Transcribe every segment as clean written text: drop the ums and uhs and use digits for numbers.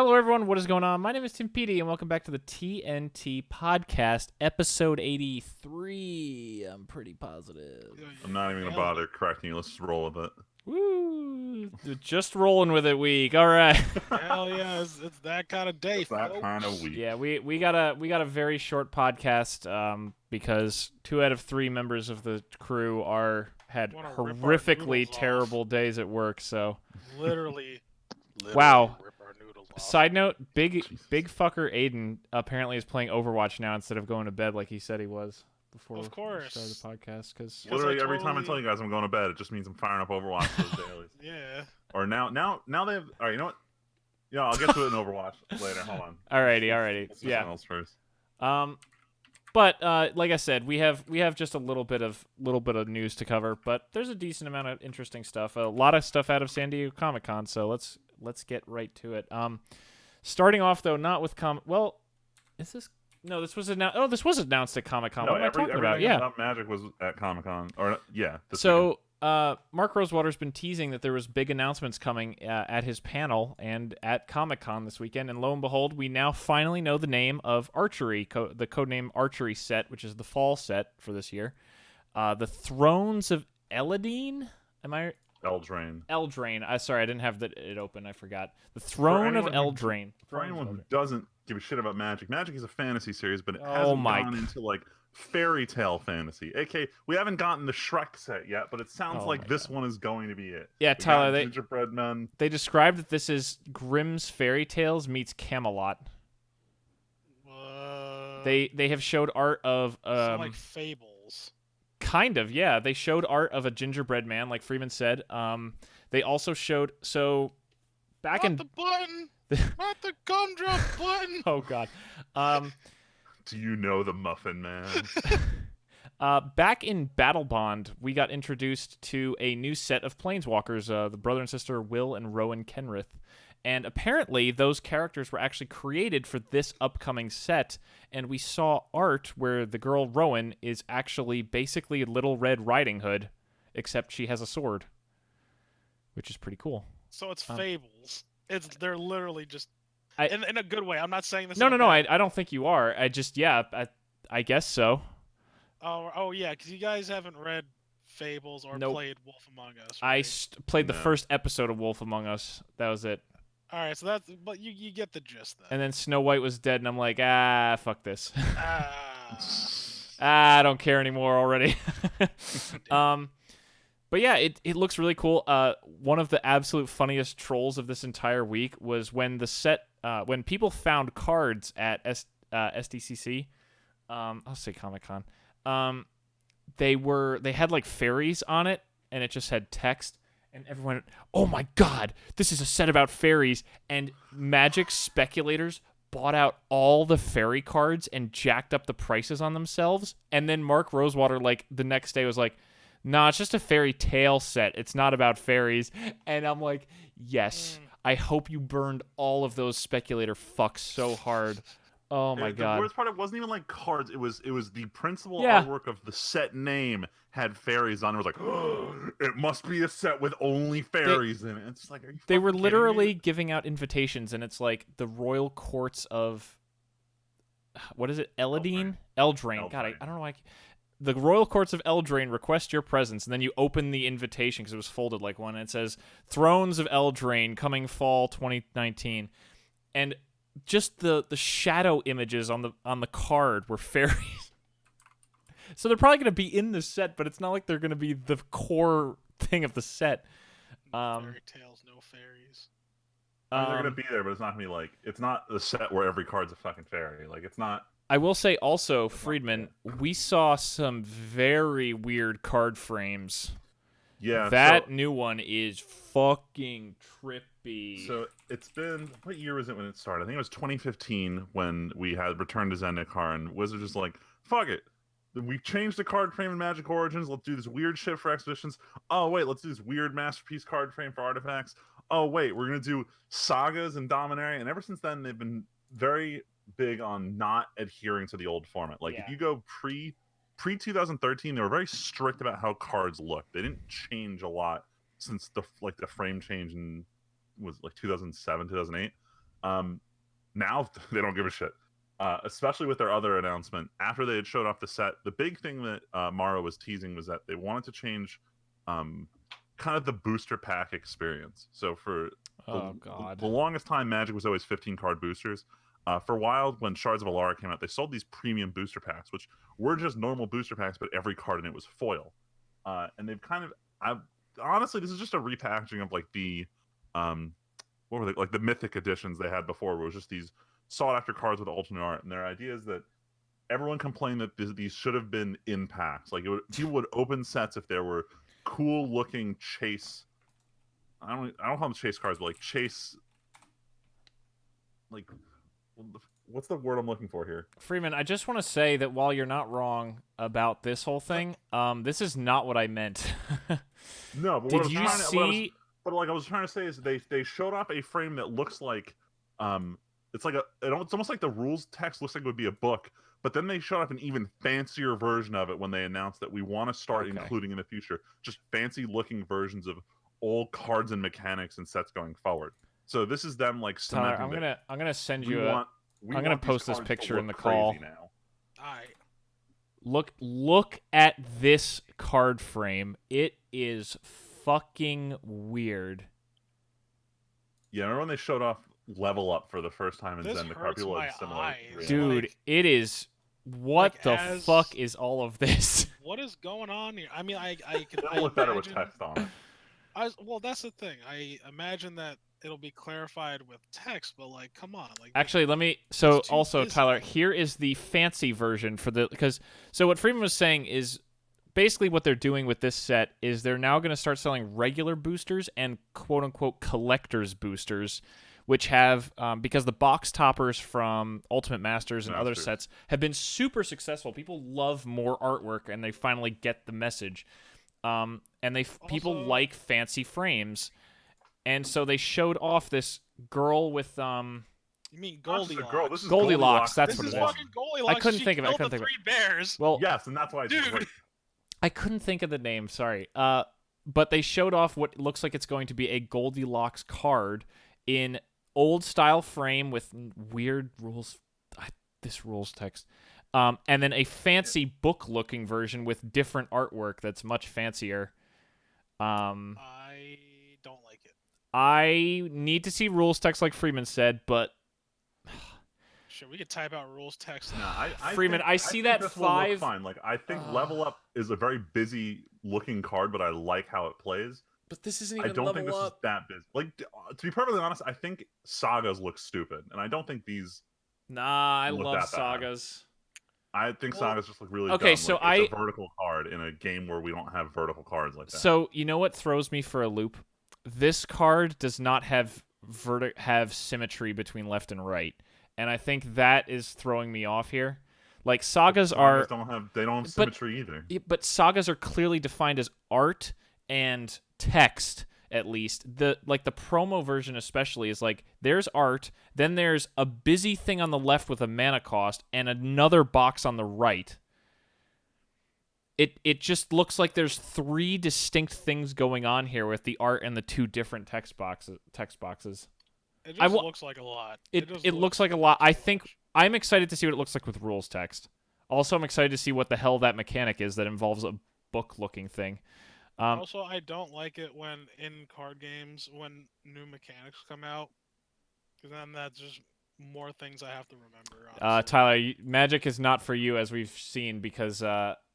Hello, everyone. What is going on? My name is Timpedia, and welcome back to the TNT Podcast, episode 83. I'm pretty positive. I'm not even going to bother correcting you. Let's just roll with it. Woo! Just rolling with it week. All right. Hell yeah, it's that kind of day. It's that kind of week. Yeah, we got a very short podcast because 2 out of 3 members of the crew had horrifically terrible days at work. So literally wow. rip our noodles off. Side note: big fucker Aiden apparently is playing Overwatch now instead of going to bed like he said he was before. Of course. We started the podcast because literally every time I tell you guys I'm going to bed, it just means I'm firing up Overwatch for those dailies. Yeah. Or now they have. All right, you know what? Yeah, I'll get to it in Overwatch later. Hold on. Alrighty. Let's do Yeah. something else first. But like I said, we have just a little bit of news to cover, but there's a decent amount of interesting stuff. A lot of stuff out of San Diego Comic-Con, so let's get right to it. Starting off though, not with Well, is this? No, this was announced. Oh, this was announced at Comic-Con. No, what am I talking about? everything Yeah. about Magic was at Comic-Con. Or yeah. So Mark Rosewater's been teasing that there was big announcements coming at his panel and at Comic-Con this weekend, and lo and behold, we now finally know the name of Archery, the codename Archery set, which is the fall set for this year. The Thrones of Eldraine? Am I... Eldraine. Eldraine. Sorry, I didn't have it open. I forgot. The Throne of Eldraine. For anyone who doesn't give a shit about Magic, Magic is a fantasy series, but it hasn't gone into like fairy tale fantasy. AK, we haven't gotten the Shrek set yet, but it sounds like this one is going to be it. Yeah, Tyler, Gingerbread Men. They described that this is Grimm's Fairy Tales meets Camelot. They have showed art of like Fables. Kind of, yeah. They showed art of a gingerbread man, like Freeman said. They also showed back Not the button. Not the gumdrop button. Oh God. Do you know the Muffin Man? Back in Battle Bond, we got introduced to a new set of Planeswalkers, the brother and sister Will and Rowan Kenrith. And apparently, those characters were actually created for this upcoming set, and we saw art where the girl Rowan is actually basically Little Red Riding Hood, except she has a sword, which is pretty cool. So it's Fables. They're literally just in a good way. I'm not saying this. No. I don't think you are. I guess so. Oh yeah, because you guys haven't read Fables or played Wolf Among Us. I Right? played the first episode of Wolf Among Us. That was it. All right, but you get the gist then. And then Snow White was dead, and I'm like, fuck this. I don't care anymore already. But yeah, it looks really cool. One of the absolute funniest trolls of this entire week was when when people found cards at SDCC. I'll say Comic-Con. They had like fairies on it, and it just had text. And everyone, oh my God, this is a set about fairies. And Magic speculators bought out all the fairy cards and jacked up the prices on themselves. And then Mark Rosewater, like, the next day was like, nah, it's just a fairy tale set. It's not about fairies. And I'm like, yes, I hope you burned all of those speculator fucks so hard. Oh my God. The worst part, it wasn't even like cards. It was the principal artwork of the set name had fairies on it. It was like, oh, it must be a set with only fairies in it. It's like, are you they were literally giving out invitations, and it's like the royal courts of, what is it? Eldraine? God, I don't know why. The royal courts of Eldraine request your presence, and then you open the invitation because it was folded like one, and it says Thrones of Eldraine coming fall 2019. And just the shadow images on the card were fairies. So they're probably going to be in the set, but it's not like they're going to be the core thing of the set. Fairy tales, no fairies. they're going to be there, but it's not going to be like, it's not the set where every card's a fucking fairy. Like, it's not. I will say also, Friedman, we saw some very weird card frames. Yeah. That new one is fucking trippy. So it's been, what year was it when it started? I think it was 2015 when we had Return to Zendikar, and Wizards just like, fuck it. We've changed the card frame in Magic Origins. Let's do this weird shit for Expeditions. Oh, wait, let's do this weird Masterpiece card frame for Artifacts. Oh, wait, we're going to do Sagas and Dominaria. And ever since then, they've been very big on not adhering to the old format. Like, if you go pre-2013, they were very strict about how cards looked. They didn't change a lot since the frame change in, was like 2007, 2008. Now they don't give a shit. Especially with their other announcement after they had showed off the set. The big thing that Mara was teasing was that they wanted to change kind of the booster pack experience. So for the longest time, Magic was always 15 card boosters. For a while, when Shards of Alara came out, they sold these premium booster packs, which were just normal booster packs, but every card in it was foil. And they've kind of, honestly, this is just a repackaging of like the, what were they, like the mythic editions they had before, where it was just these sought after cards with alternate art. And their idea is that everyone complained that these should have been in packs. Like people would open sets if there were cool looking chase. I don't call them chase cards, but like chase. Like, what's the word I'm looking for here? Freeman, I just want to say that while you're not wrong about this whole thing, this is not what I meant. No, but did you see? But like I was trying to say is they showed off a frame that looks like it's like it's almost like the rules text looks like it would be a book, but then they showed off an even fancier version of it when they announced that we want to start including in the future just fancy looking versions of all cards and mechanics and sets going forward. So this is them like cementing. Tyler, I'm gonna send you I'm gonna post this picture in the call. Now. All right. Look at this card frame. It is fucking weird. Yeah, remember when they showed off Level Up for the first time in Zendikar? People had similar. Dude, like, it is. What like the fuck is all of this? What is going on here? I mean, I can. It'll look better with text on it. Well, that's the thing. I imagine that it'll be clarified with text, but like, come on. Like, actually, let me. So also, Tyler, here is the fancy version for the So what Freeman was saying is basically what they're doing with this set is they're now going to start selling regular boosters and quote unquote collectors boosters, which have because the box toppers from Ultimate Masters and other sets have been super successful. People love more artwork, and they finally get the message. And people like fancy frames, and so they showed off this girl with You mean Goldilocks? Girl. This is Goldilocks. That's what it is. Fucking Goldilocks. I couldn't think of it. I couldn't think of it. Three bears. Well, yes, and that's why it's great. I couldn't think of the name. Sorry. But they showed off what looks like it's going to be a Goldilocks card in old style frame with weird rules. This rules text. And then a fancy book looking version with different artwork that's much fancier. I don't like it. I need to see rules text like Freeman said, but sure, we could type out rules text. No, Freeman, I see that 5. Fine. Like I think Level Up is a very busy looking card, but I like how it plays. But this isn't even I don't Level think this Up. is that busy. Like to be perfectly honest, I think Sagas look stupid, and I don't think these. Nah, I love Sagas. I think Sagas just look really okay. dumb. So like, it's a vertical card in a game where we don't have vertical cards like that. So you know what throws me for a loop? This card does not have symmetry between left and right, and I think that is throwing me off here. Like Sagas don't have symmetry either. But Sagas are clearly defined as art and text. At least the promo version especially is like there's art, then there's a busy thing on the left with a mana cost and another box on the right. It just looks like there's 3 distinct things going on here with the art and the 2 different text boxes. It just looks like a lot. It looks like a lot. I think I'm excited to see what it looks like with rules text. Also, I'm excited to see what the hell that mechanic is that involves a book-looking thing. Also, I don't like it when in card games when new mechanics come out, because then that's just more things I have to remember. Tyler, Magic is not for you, as we've seen, because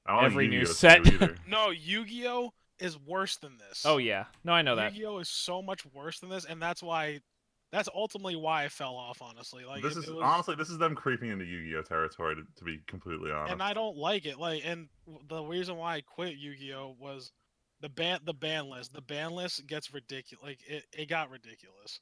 every new set. No, Yu-Gi-Oh is worse than this. Oh yeah, no, I know that. Yu-Gi-Oh is so much worse than this, and that's ultimately why I fell off. Honestly, like this is them creeping into Yu-Gi-Oh territory. To be completely honest, and I don't like it. Like, and the reason why I quit Yu-Gi-Oh was the ban list. The ban list gets ridiculous. Like it got ridiculous.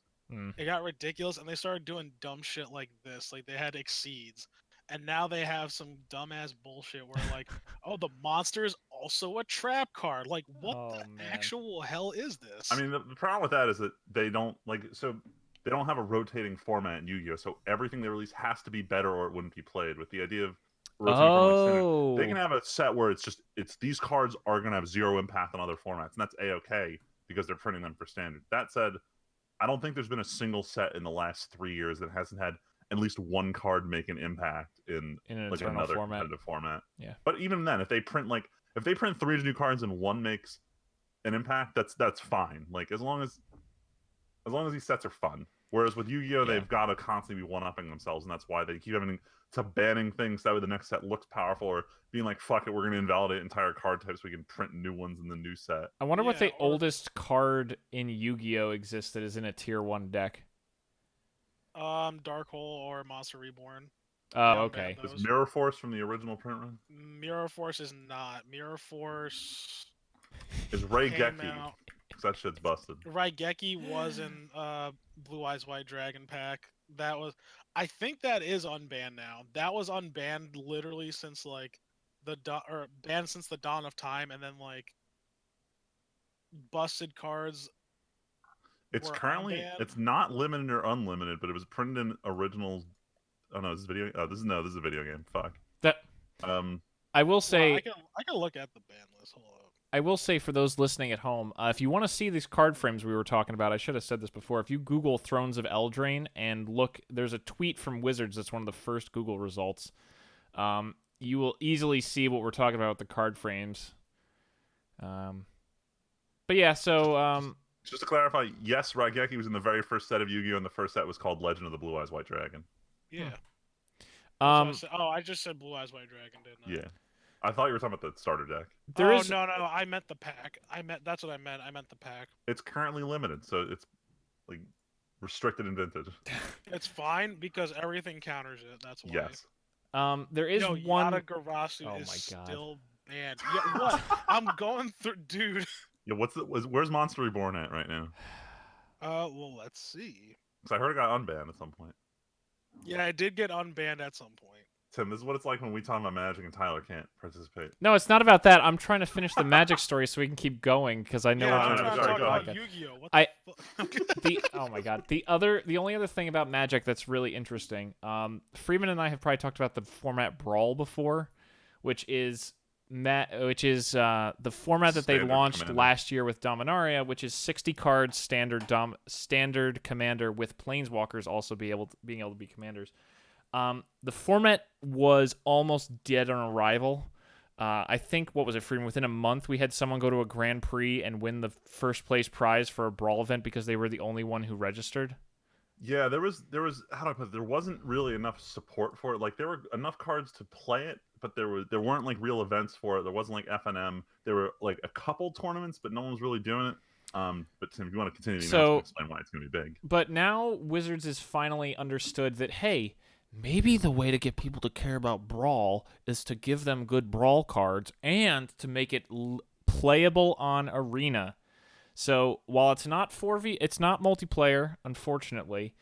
It got ridiculous, and they started doing dumb shit like this. Like they had exceeds, and now they have some dumbass bullshit where like, oh, the monster is also a trap card. Like, what actual hell is this? I mean, the problem with that is that they don't they don't have a rotating format in Yu-Gi-Oh, so everything they release has to be better or it wouldn't be played. With the idea of they can have a set where it's these cards are going to have 0 impact on other formats, and that's A-okay because they're printing them for standard. That said, I don't think there's been a single set in the last 3 years that hasn't had at least one card make an impact in an like eternal another format. competitive format. Yeah. But even then, if they print 3 new cards and one makes an impact, that's fine. Like as long as these sets are fun. Whereas with Yu-Gi-Oh, they've got to constantly be one-upping themselves, and that's why they keep having to banning things that way the next set looks powerful, or being like, "Fuck it, we're going to invalidate entire card types so we can print new ones in the new set." I wonder what the oldest card in Yu-Gi-Oh exists that is in a tier 1 deck. Dark Hole or Monster Reborn. Oh, okay. Is Mirror Force from the original print run? Mirror Force is not. Mirror Force is Raigeki. Because that shit's busted. Raigeki was in Blue Eyes White Dragon pack. That was, I think that is unbanned now. That was unbanned literally since like banned since the dawn of time, and then like busted cards. It's currently unbanned. It's not limited or unlimited, but it was printed in originals. Oh no, this is video. Oh, this is a video game. Fuck. That. I will say. Well, I can look at the ban list. Hold up. I will say for those listening at home, if you want to see these card frames we were talking about, I should have said this before. If you Google Thrones of Eldraine and look, there's a tweet from Wizards that's one of the first Google results. You will easily see what we're talking about with the card frames. But yeah, so just to clarify, yes, Raigeki was in the very first set of Yu-Gi-Oh, and the first set was called Legend of the Blue Eyes White Dragon. Yeah. I just said Blue Eyes White Dragon, didn't I? Yeah. I thought you were talking about the starter deck. No, I meant the pack. That's what I meant. I meant the pack. It's currently limited, so it's like restricted and vintage. It's fine because everything counters it. That's why. Yes. There is one. Yatagarasu is still banned. Yeah, what? I'm going through, dude. Yeah, where's Monster Reborn at right now? Well, let's see. Because I heard it got unbanned at some point. Yeah, it did get unbanned at some point. Tim, this is what it's like when we talk about Magic and Tyler can't participate. No, it's not about that. I'm trying to finish the Magic story so we can keep going because I know. I'm trying to talk about Yu-Gi-Oh. What the fuck? Oh my god. The only other thing about Magic that's really interesting. Freeman and I have probably talked about the format Brawl before, which is the format that they launched last year with Dominaria, which is 60 cards standard commander with planeswalkers also being able to be commanders. The format was almost dead on arrival. I think, what was it, Freeman? Within a month, we had someone go to a Grand Prix and win the first place prize for a Brawl event because they were the only one who registered. Yeah, there was how do I put it? There wasn't really enough support for it. Like there were enough cards to play it, but there weren't like real events for it. There wasn't like FNM. There were like a couple tournaments, but no one was really doing it. But Tim, if you want to continue the announcement, explain why it's going to be big. But now Wizards has finally understood that, hey, maybe the way to get people to care about Brawl is to give them good Brawl cards and to make it playable on Arena. So while it's not it's not multiplayer, unfortunately.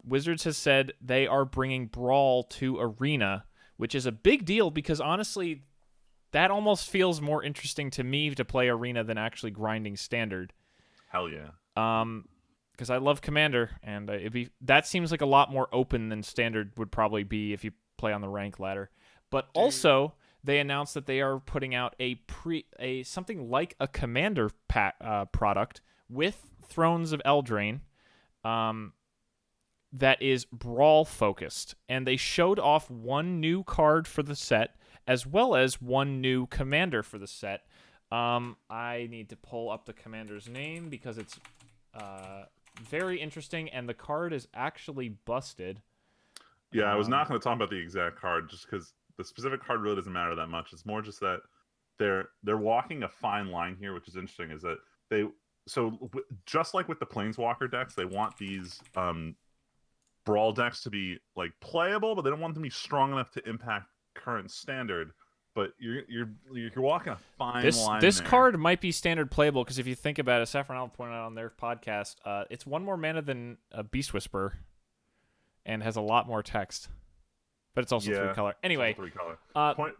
Wizards has said they are bringing Brawl to Arena, which is a big deal because honestly, that almost feels more interesting to me to play Arena than actually grinding Standard. Hell yeah. Because I love Commander, and that seems like a lot more open than Standard would probably be if you play on the rank ladder. But also, they announced that they are putting out something like a Commander product with Thrones of Eldraine that is Brawl focused, and they showed off one new card for the set as well as one new Commander for the set. I need to pull up the Commander's name because it's very interesting, and the card is actually busted. Yeah, I was not going to talk about the exact card just because the specific card really doesn't matter that much. It's more just that they're walking a fine line here, which is interesting. Is that just like with the Planeswalker decks, they want these Brawl decks to be like playable, but they don't want them to be strong enough to impact current Standard. But you're walking a fine line. This card might be Standard playable because if you think about it, Saffron Isle pointed out on their podcast, it's one more mana than a Beast Whisperer, and has a lot more text. But it's also 3-color. Anyway,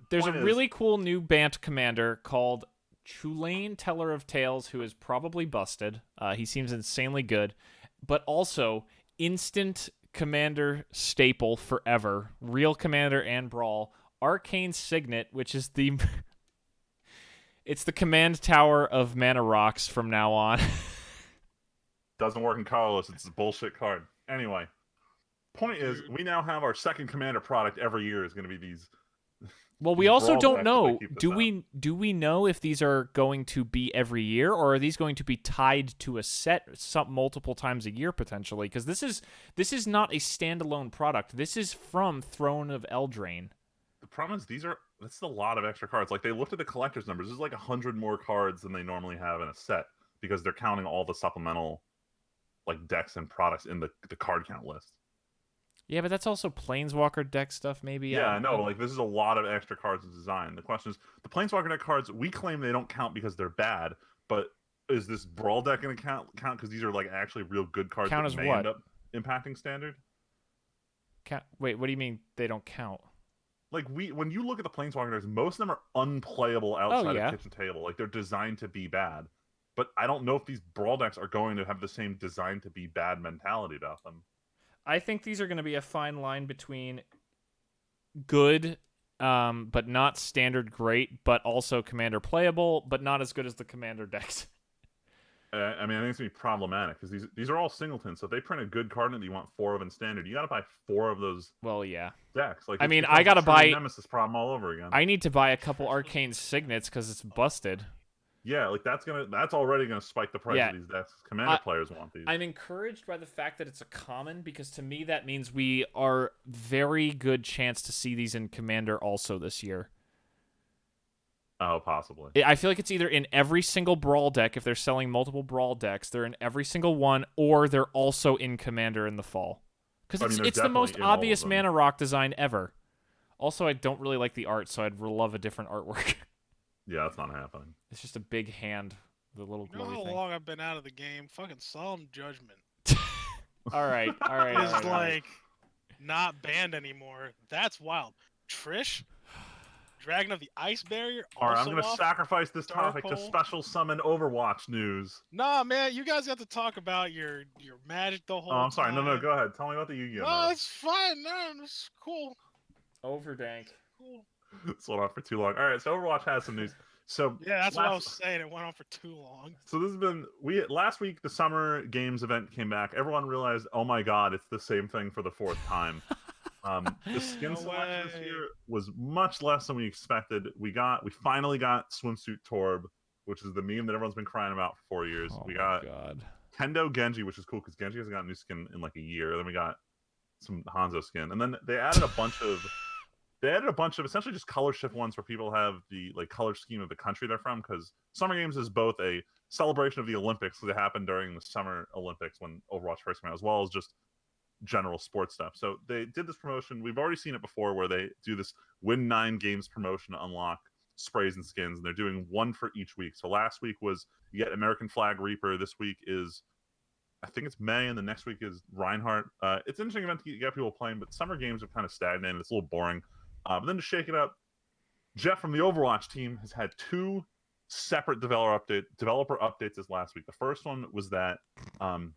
there's a really cool new Bant commander called Chulain Teller of Tales, who is probably busted. He seems insanely good, but also instant commander staple forever. Real commander and Brawl. Arcane Signet, which is it's the command tower of mana rocks from now on. Doesn't work in colorless. It's a bullshit card. Anyway, point is, we now have our second Commander product every year is going to be these. Well, we these also brawl don't decks know. keep this Do out. we know if these are going to be every year, or are these going to be tied to a set multiple times a year potentially? Because this is not a standalone product. This is from Throne of Eldraine. The problem is that's a lot of extra cards. Like they looked at the collector's numbers. There's like 100 more cards than they normally have in a set because they're counting all the supplemental like decks and products in the card count list. Yeah, but that's also Planeswalker deck stuff, maybe. Yeah, I know. Like this is a lot of extra cards to design. The question is, the Planeswalker deck cards we claim they don't count because they're bad, but is this Brawl deck going to count because these are like actually real good cards Count that as may what? end up impacting standard? Wait, what do you mean they don't count? Like when you look at the Planeswalker decks, most of them are unplayable outside of kitchen table. Like they're designed to be bad. But I don't know if these Brawl decks are going to have the same designed to be bad mentality about them. I think these are going to be a fine line between good, but not standard great, but also Commander playable, but not as good as the Commander decks. I mean, I think it's going to be problematic because these are all singletons. So if they print a good card that you want 4 of in standard, you got to buy 4 of those. Well, yeah. Decks. Like I mean, I got to buy Nemesis problem all over again. I need to buy a couple Arcane Signets because it's busted. Yeah, like that's already gonna spike the price of these decks. Commander players want these. I'm encouraged by the fact that it's a common because to me that means we are very good chance to see these in Commander also this year. Oh, possibly. I feel like it's either in every single Brawl deck if they're selling multiple Brawl decks, they're in every single one, or they're also in Commander in the fall. Because it's the most obvious mana rock design ever. Also, I don't really like the art, so I'd love a different artwork. Yeah, that's not happening. It's just a big hand, the little glowy how thing. long I've been out of the game? Fucking Solemn Judgment. all right. It's like not banned anymore. That's wild. Trish, Dragon of the Ice Barrier. All right, I'm gonna sacrifice this topic to special summon Overwatch news. Nah, man, you guys got to talk about your Magic the whole time. Oh, I'm sorry. No, go ahead. Tell me about the Yu-Gi-Oh. No, it's fine. No, it's cool. Overdank. Cool. It's went on for too long. All right, so Overwatch has some news. So yeah, that's what I was saying. It went on for too long. So this has been last week. The Summer Games event came back. Everyone realized, oh my god, it's the same thing for the 4th time. The skin selection this year was much less than we expected. We finally got Swimsuit Torb, which is the meme that everyone's been crying about for 4 years. We got Kendo Genji, which is cool because Genji hasn't got a new skin in like a year. Then we got some Hanzo skin, and then they added a bunch of. They added a bunch of essentially just color shift ones where people have the like color scheme of the country they're from, because Summer Games is both a celebration of the Olympics that happened during the Summer Olympics when Overwatch first came out, as well as just general sports stuff. So they did this promotion. We've already seen it before where they do this win 9 games promotion to unlock sprays and skins, and they're doing one for each week. So last week was you get American Flag Reaper. This week is I think it's May, and the next week is Reinhardt. It's an interesting event to get people playing, but Summer Games are kind of stagnated. It's a little boring. But then to shake it up, Jeff from the Overwatch team has had 2 separate developer updates this last week. The first one was that, to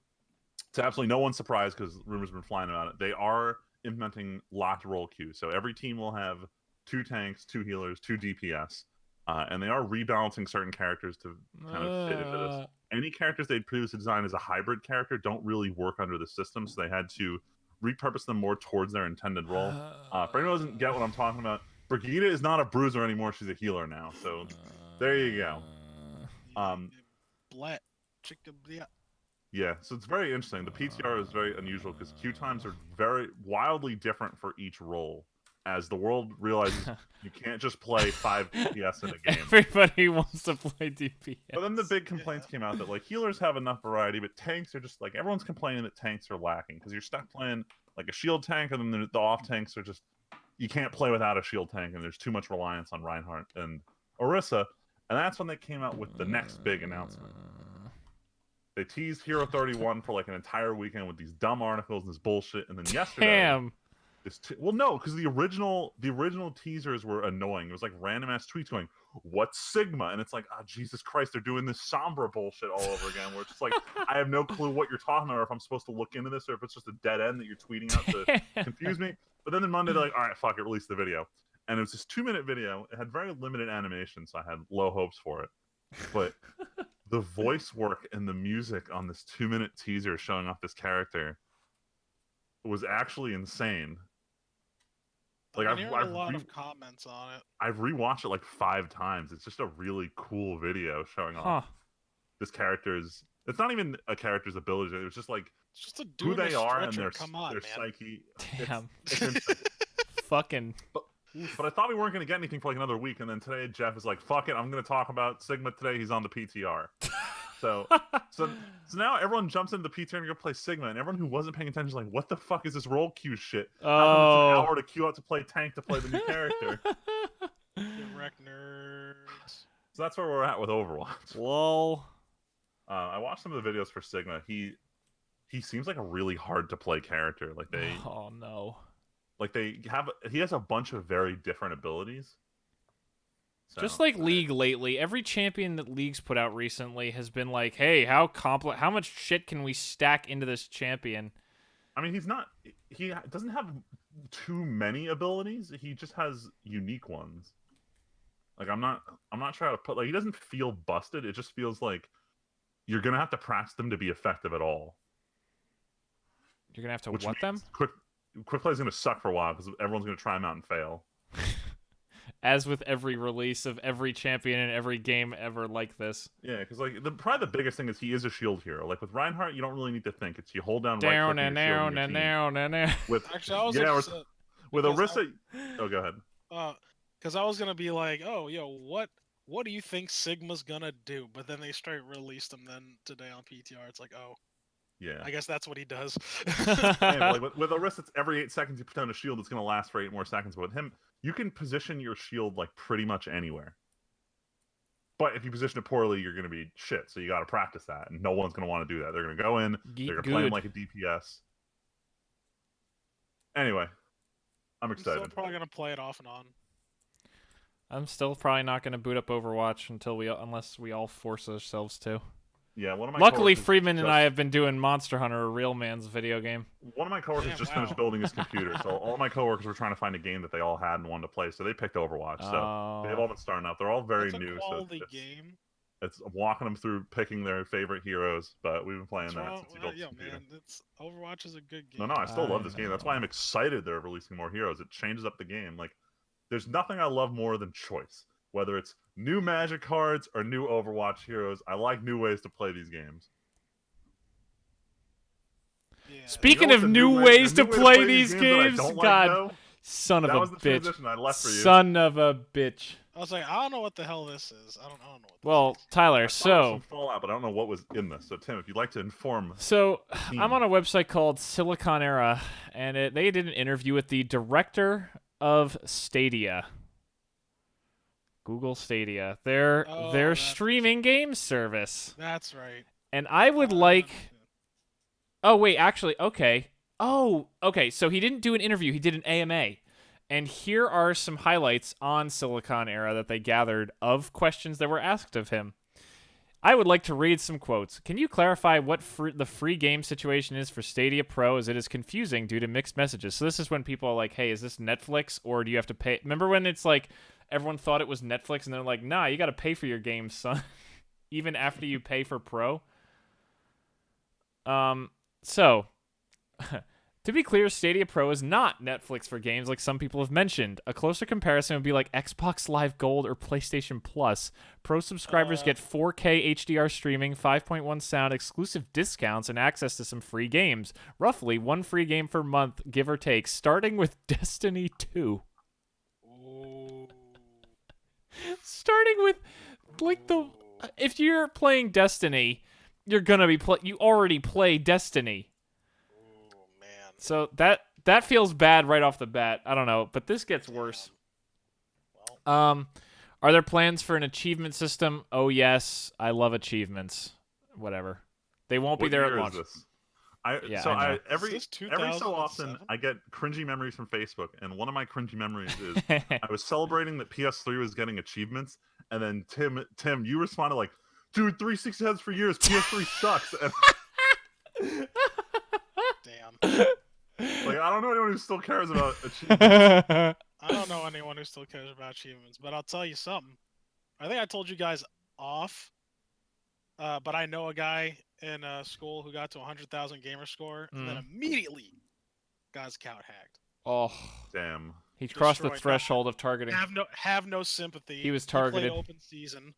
absolutely no one's surprise because rumors have been flying about it, they are implementing locked role queue. So every team will have 2 tanks, 2 healers, 2 DPS, and they are rebalancing certain characters to kind of fit into this. Any characters they'd previously designed as a hybrid character don't really work under the system, so they had to repurpose them more towards their intended role. For anyone who doesn't get what I'm talking about, Brigitte is not a bruiser anymore. She's a healer now. So there you go. Yeah, so it's very interesting. The PTR is very unusual because queue times are very wildly different for each role. As the world realizes you can't just play 5 DPS in a game. Everybody wants to play DPS. But then the big complaints came out that like healers have enough variety, but tanks are just like everyone's complaining that tanks are lacking because you're stuck playing like a shield tank, and then the off tanks are just you can't play without a shield tank, and there's too much reliance on Reinhardt and Orisa. And that's when they came out with the next big announcement. They teased Hero 31 for like an entire weekend with these dumb articles and this bullshit, and then yesterday. Well, no, because the original teasers were annoying. It was like random ass tweets going, "What's Sigma?" And it's like, oh, Jesus Christ, they're doing this Sombra bullshit all over again. Where it's just like, I have no clue what you're talking about, or if I'm supposed to look into this, or if it's just a dead end that you're tweeting out to confuse me. But then Monday, they're like, all right, fuck it, release the video, and it was this 2-minute video. It had very limited animation, so I had low hopes for it. But the voice work and the music on this 2-minute teaser showing off this character was actually insane. Like I've heard a lot of comments on it. I've rewatched it like 5 times. It's just a really cool video showing off this character's. It's not even a character's ability. It was just like it's just a dude who they are and their man. psyche. Damn. It's Fucking. But I thought we weren't going to get anything for like another week, and then today Jeff is like, "Fuck it, I'm going to talk about Sigma today." He's on the PTR, so now everyone jumps into the PTR and go play Sigma, and everyone who wasn't paying attention is like, "What the fuck is this role queue shit? How come it's an hour to queue out to play tank to play the new character?" Direct nerds. So that's where we're at with Overwatch. Lol. I watched some of the videos for Sigma. He seems like a really hard to play character. Like they. Oh no. Like he has a bunch of very different abilities. So, just like League lately, every champion that League's put out recently has been like, "Hey, how much shit can we stack into this champion?" I mean, he doesn't have too many abilities. He just has unique ones. Like I'm not trying to put like he doesn't feel busted. It just feels like you're gonna have to practice them to be effective at all. You're gonna have to what them? Quick play is going to suck for a while because everyone's going to try them out and fail. As with every release of every champion in every game ever like this. Yeah, because like probably the biggest thing is he is a shield hero. Like with Reinhardt, you don't really need to think. It's you hold down right down click and your down and down and down. With actually, I was upset with Orisa. Oh, go ahead. Because I was gonna be like, oh, yo, what do you think Sigma's gonna do? But then they straight released him. Then today on PTR, it's like, oh. Yeah. I guess that's what he does. Yeah, like with Orisa, it's every 8 seconds you put down a shield, it's going to last for 8 more seconds. But with him, you can position your shield like pretty much anywhere. But if you position it poorly, you're going to be shit. So you got to practice that, and no one's going to want to do that. They're going to go in, they're going to play him like a DPS. Anyway, I'm excited. I'm still probably going to play it off and on. I'm still probably not going to boot up Overwatch unless we all force ourselves to. Yeah, one of my luckily Freeman and I have been doing Monster Hunter, a real man's video game. One of my coworkers just finished building his computer, so all my coworkers were trying to find a game that they all had and wanted to play, so they picked Overwatch. So they've all been starting up. They're all very new. Quality game. It's walking them through picking their favorite heroes, but we've been playing that since he built his computer. Man, Overwatch is a good game. No, I still love this game. That's why I'm excited they're releasing more heroes. It changes up the game. Like, there's nothing I love more than choice. Whether it's new Magic cards or new Overwatch heroes, I like new ways to play these games. Yeah. Speaking of new ways to play these games, God, son of a bitch. That was the transition I left for you. Son of a bitch. I was like, I don't know what the hell this is. I don't know what this is. Tyler, so... Fallout, but I don't know what was in this. So, Tim, if you'd like to inform... So, I'm on a website called Silicon Era, and they did an interview with the director of Stadia. Google Stadia. Their streaming game service. That's right. And I would like... Oh, wait, actually, okay. Oh, okay, so he didn't do an interview. He did an AMA. And here are some highlights on Silicon Era that they gathered of questions that were asked of him. I would like to read some quotes. Can you clarify what the free game situation is for Stadia Pro, as it is confusing due to mixed messages? So this is when people are like, hey, is this Netflix, or do you have to pay? Remember when it's like everyone thought it was Netflix, and they're like, nah, you got to pay for your games, son, even after you pay for Pro? So, to be clear, Stadia Pro is not Netflix for games like some people have mentioned. A closer comparison would be like Xbox Live Gold or PlayStation Plus. Pro subscribers get 4K HDR streaming, 5.1 sound, exclusive discounts, and access to some free games. Roughly one free game per month, give or take, starting with Destiny 2. Ooh. Starting with, like, if you're playing Destiny, you're gonna be you already play Destiny. Oh man. So that feels bad right off the bat. I don't know, but this gets worse. Well. Are there plans for an achievement system? Oh yes, I love achievements. Whatever. They won't be there at launch. Every so often I get cringy memories from Facebook, and one of my cringy memories is I was celebrating that PS3 was getting achievements, and then Tim, you responded like, dude, 360 heads for years. PS3 sucks. And damn. Like, I don't know anyone who still cares about achievements. I don't know anyone who still cares about achievements, but I'll tell you something. I think I told you guys off but I know a guy in school who got to 100,000 gamer score and then immediately got his account hacked. Oh, Damn. he crossed the Destroyed. threshold of targeting. Have no sympathy. He was He played targeted. open season.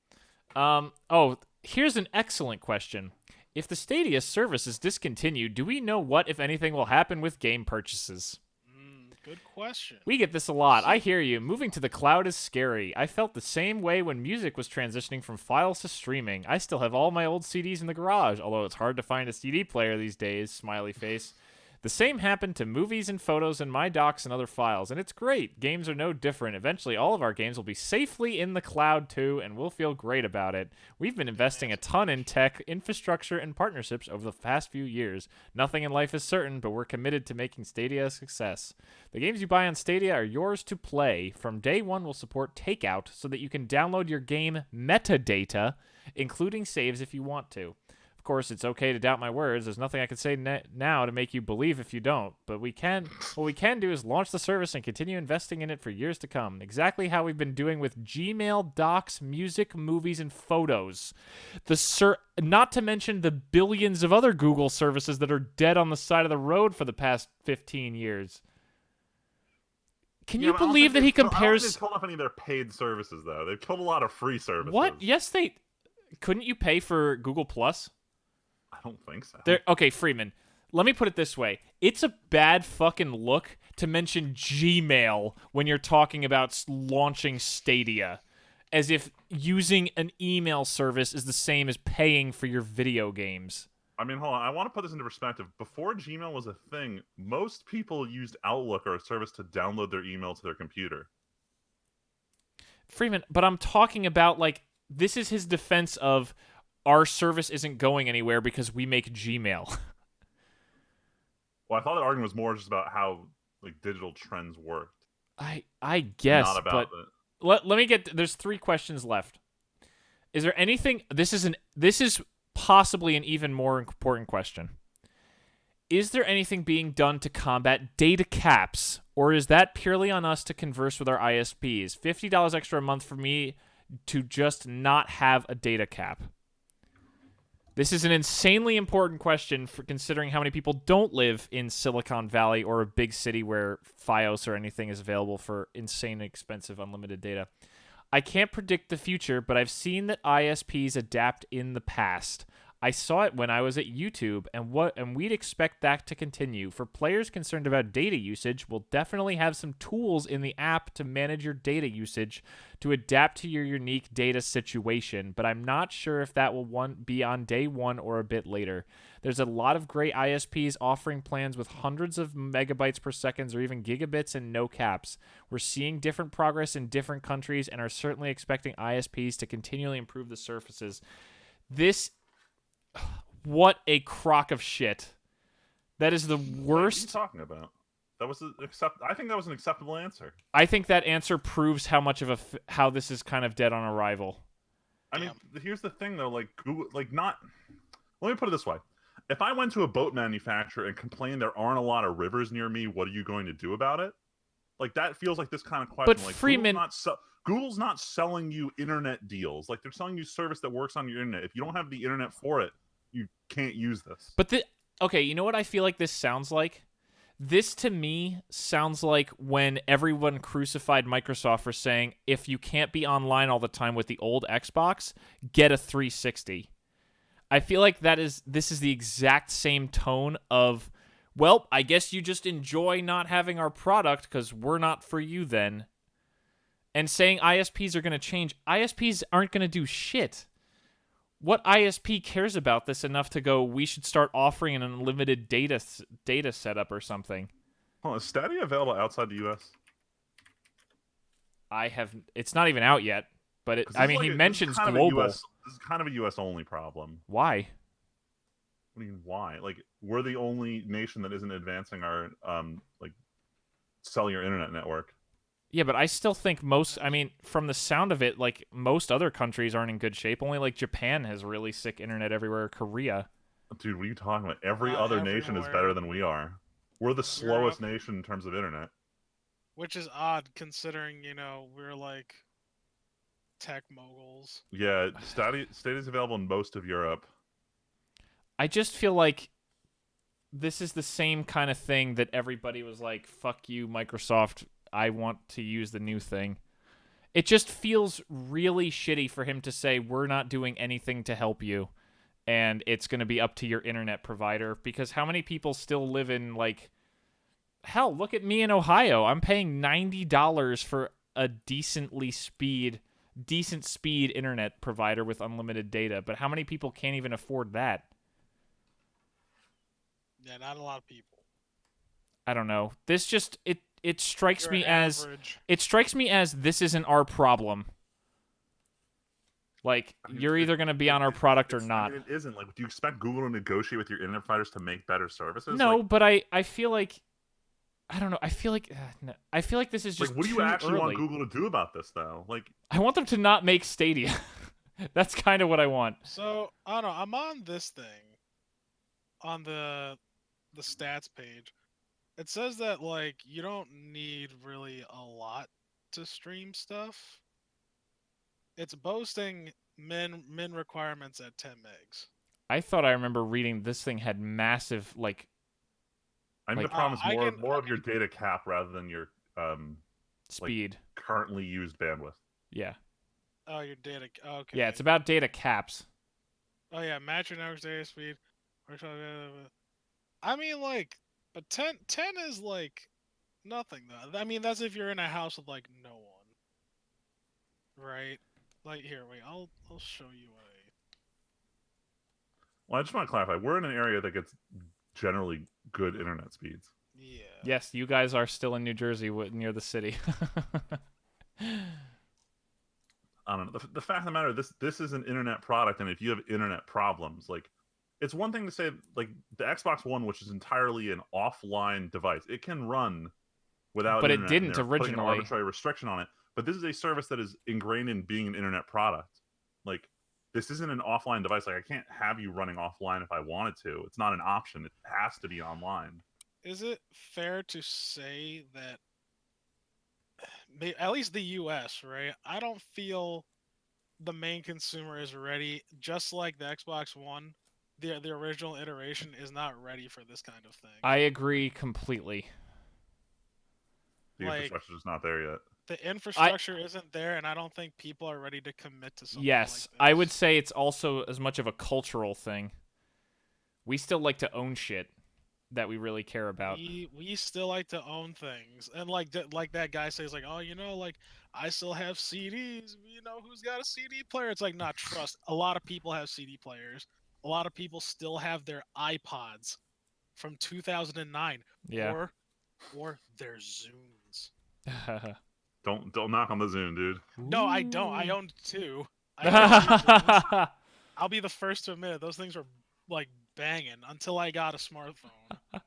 Oh, here's an excellent question. If the Stadia service is discontinued, do we know what, if anything, will happen with game purchases? Good question. We get this a lot. I hear you. Moving to the cloud is scary. I felt the same way when music was transitioning from files to streaming. I still have all my old CDs in the garage, although it's hard to find a CD player these days, smiley face. The same happened to movies and photos in my docs and other files, and it's great. Games are no different. Eventually, all of our games will be safely in the cloud, too, and we'll feel great about it. We've been investing a ton in tech, infrastructure, and partnerships over the past few years. Nothing in life is certain, but we're committed to making Stadia a success. The games you buy on Stadia are yours to play. From day one, we'll support takeout so that you can download your game metadata, including saves if you want to. Of course, it's okay to doubt my words. There's nothing I can say now to make you believe if you don't. But what we can do is launch the service and continue investing in it for years to come. Exactly how we've been doing with Gmail, docs, music, movies, and photos. Not to mention the billions of other Google services that are dead on the side of the road for the past 15 years. Can you believe that he compares? They've killed off any of their paid services, though. They've killed a lot of free services. What? Yes, they. Couldn't you pay for Google Plus? I don't think so. Okay, Freeman, let me put it this way. It's a bad fucking look to mention Gmail when you're talking about launching Stadia, as if using an email service is the same as paying for your video games. I mean, hold on. I want to put this into perspective. Before Gmail was a thing, most people used Outlook or a service to download their email to their computer. Freeman, but I'm talking about, like, this is his defense of our service isn't going anywhere because we make Gmail. Well, I thought the argument was more just about how like digital trends worked. I guess, not about but let me get. There's 3 questions left. Is there anything? This is possibly an even more important question. Is there anything being done to combat data caps, or is that purely on us to converse with our ISPs? $50 extra a month for me to just not have a data cap. This is an insanely important question for considering how many people don't live in Silicon Valley or a big city where Fios or anything is available for insane expensive unlimited data. I can't predict the future, but I've seen that ISPs adapt in the past. I saw it when I was at YouTube, and we'd expect that to continue. For players concerned about data usage, we'll definitely have some tools in the app to manage your data usage to adapt to your unique data situation, but I'm not sure if that will be on day one or a bit later. There's a lot of great ISPs offering plans with hundreds of megabytes per second or even gigabits and no caps. We're seeing different progress in different countries and are certainly expecting ISPs to continually improve the services. What a crock of shit. That is the worst. What are you talking about? I think that was an acceptable answer. I think that answer proves how much of how this is kind of dead on arrival. I mean, here's the thing though, like Google, like not. Let me put it this way: if I went to a boat manufacturer and complained there aren't a lot of rivers near me, what are you going to do about it? Like that feels like this kind of question. But like Freeman, Google's not selling you internet deals. Like they're selling you service that works on your internet. If you don't have the internet for it, you can't use this. But okay, you know what I feel like this sounds like? This, to me, sounds like when everyone crucified Microsoft for saying, if you can't be online all the time with the old Xbox, get a 360. I feel like this is the exact same tone of, well, I guess you just enjoy not having our product because we're not for you then. And saying ISPs are going to change. ISPs aren't going to do shit. What ISP cares about this enough to go, we should start offering an unlimited data setup or something? Oh, is Stadia available outside the U.S.? It's not even out yet, but he mentions global. This is kind of a U.S. only problem. Why? What do you mean, why? Like, we're the only nation that isn't advancing our, cellular internet network. Yeah, but I still think from the sound of it, like, most other countries aren't in good shape. Only, like, Japan has really sick internet everywhere. Korea. Dude, what are you talking about? Every other nation is better than we are. We're the slowest nation in terms of internet. Which is odd, considering, we're, like, tech moguls. Yeah, Stadia is available in most of Europe. I just feel like this is the same kind of thing that everybody was like, fuck you, Microsoft, I want to use the new thing. It just feels really shitty for him to say, we're not doing anything to help you, and it's going to be up to your internet provider, because how many people still live in, like, hell, look at me in Ohio. I'm paying $90 for a decent speed internet provider with unlimited data, but how many people can't even afford that? Yeah, not a lot of people. I don't know. This just it strikes You're me average. as this isn't our problem. Like, I mean, you're either going to be on our product or not. I mean, it isn't. Like, do you expect Google to negotiate with your internet providers to make better services? No, like, but I feel like, I don't know. I feel like no, I feel like this is just like, what do you too actually early. want Google to do about this, though? Like, I want them to not make Stadia. That's kind of what I want. So I don't know. I'm on this thing, on the stats page. It says that like you don't need really a lot to stream stuff. It's boasting min requirements at 10 megs. I thought I remember reading this thing had massive I mean, the like problem is I can more of your data cap rather than your speed. currently used bandwidth. Yeah. Oh, your data. Okay. Yeah, it's about data caps. Oh yeah, match your network data speed. I mean, like, but 10 is like nothing though. I mean, that's if you're in a house with like no one, right? Like here, wait, I'll show you a. Well, I just want to clarify: we're in an area that gets generally good internet speeds. Yeah. Yes, you guys are still in New Jersey, near the city. I don't know. The fact of the matter, this is an internet product, and if you have internet problems, like, it's one thing to say, like, the Xbox One, which is entirely an offline device, it can run without But it internet, and didn't they're putting an originally. arbitrary restriction on it. But this is a service that is ingrained in being an internet product. Like, this isn't an offline device. Like, I can't have you running offline if I wanted to. It's not an option. It has to be online. Is it fair to say that at least the US, right? I don't feel the main consumer is ready, just like the Xbox One. The original iteration is not ready for this kind of thing. I agree completely. The Like, infrastructure's just not there yet. the infrastructure isn't there, and I don't think people are ready to commit to something Yes, like this. I would say it's also as much of a cultural thing. We still like to own shit that we really care about. We still like to own things, and like that guy says, like, oh, you know, like I still have CDs. You know, who's got a CD player? It's like, not trust. A lot of people have CD players. A lot of people still have their iPods from 2009, Yeah. or their Zunes. Don't knock on the Zoom, dude. No, I don't. I owned two. I I'll be the first to admit it. Those things were like banging until I got a smartphone, and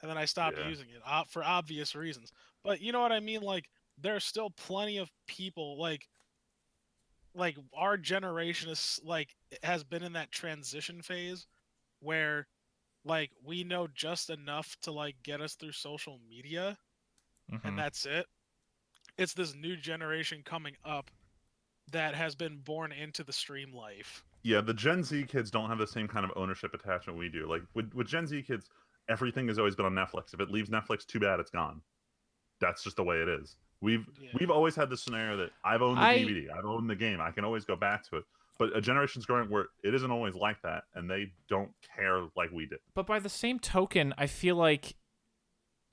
then I stopped using it for obvious reasons. But you know what I mean? Like, there's still plenty of people like our generation is like has been in that transition phase where like we know just enough to like get us through social media, and that's it. It's this new generation coming up that has been born into the stream life. Yeah, the Gen Z kids don't have the same kind of ownership attachment we do. Like, with Gen Z kids, everything has always been on Netflix. If it leaves Netflix, too bad, it's gone. That's just the way it is. We've always had this scenario that I've owned the DVD, I've owned the game, I can always go back to it. But a generation's growing where it isn't always like that, and they don't care like we did. But by the same token, I feel like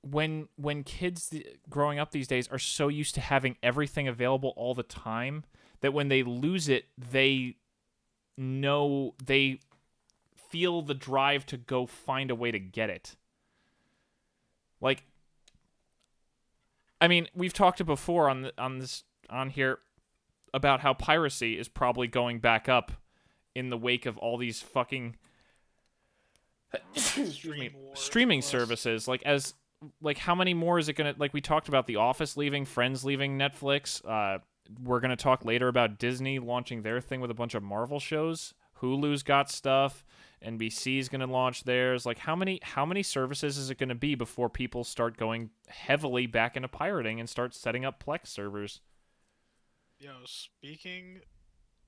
when kids growing up these days are so used to having everything available all the time that when they lose it, they feel the drive to go find a way to get it. Like, I mean, we've talked before on here about how piracy is probably going back up in the wake of all these fucking streaming services. Like how many more is it gonna, like, we talked about The Office leaving, Friends leaving Netflix. We're gonna talk later about Disney launching their thing with a bunch of Marvel shows. Hulu's got stuff. NBC's gonna launch theirs. Like, how many services is it gonna be before people start going heavily back into pirating and start setting up Plex servers? Speaking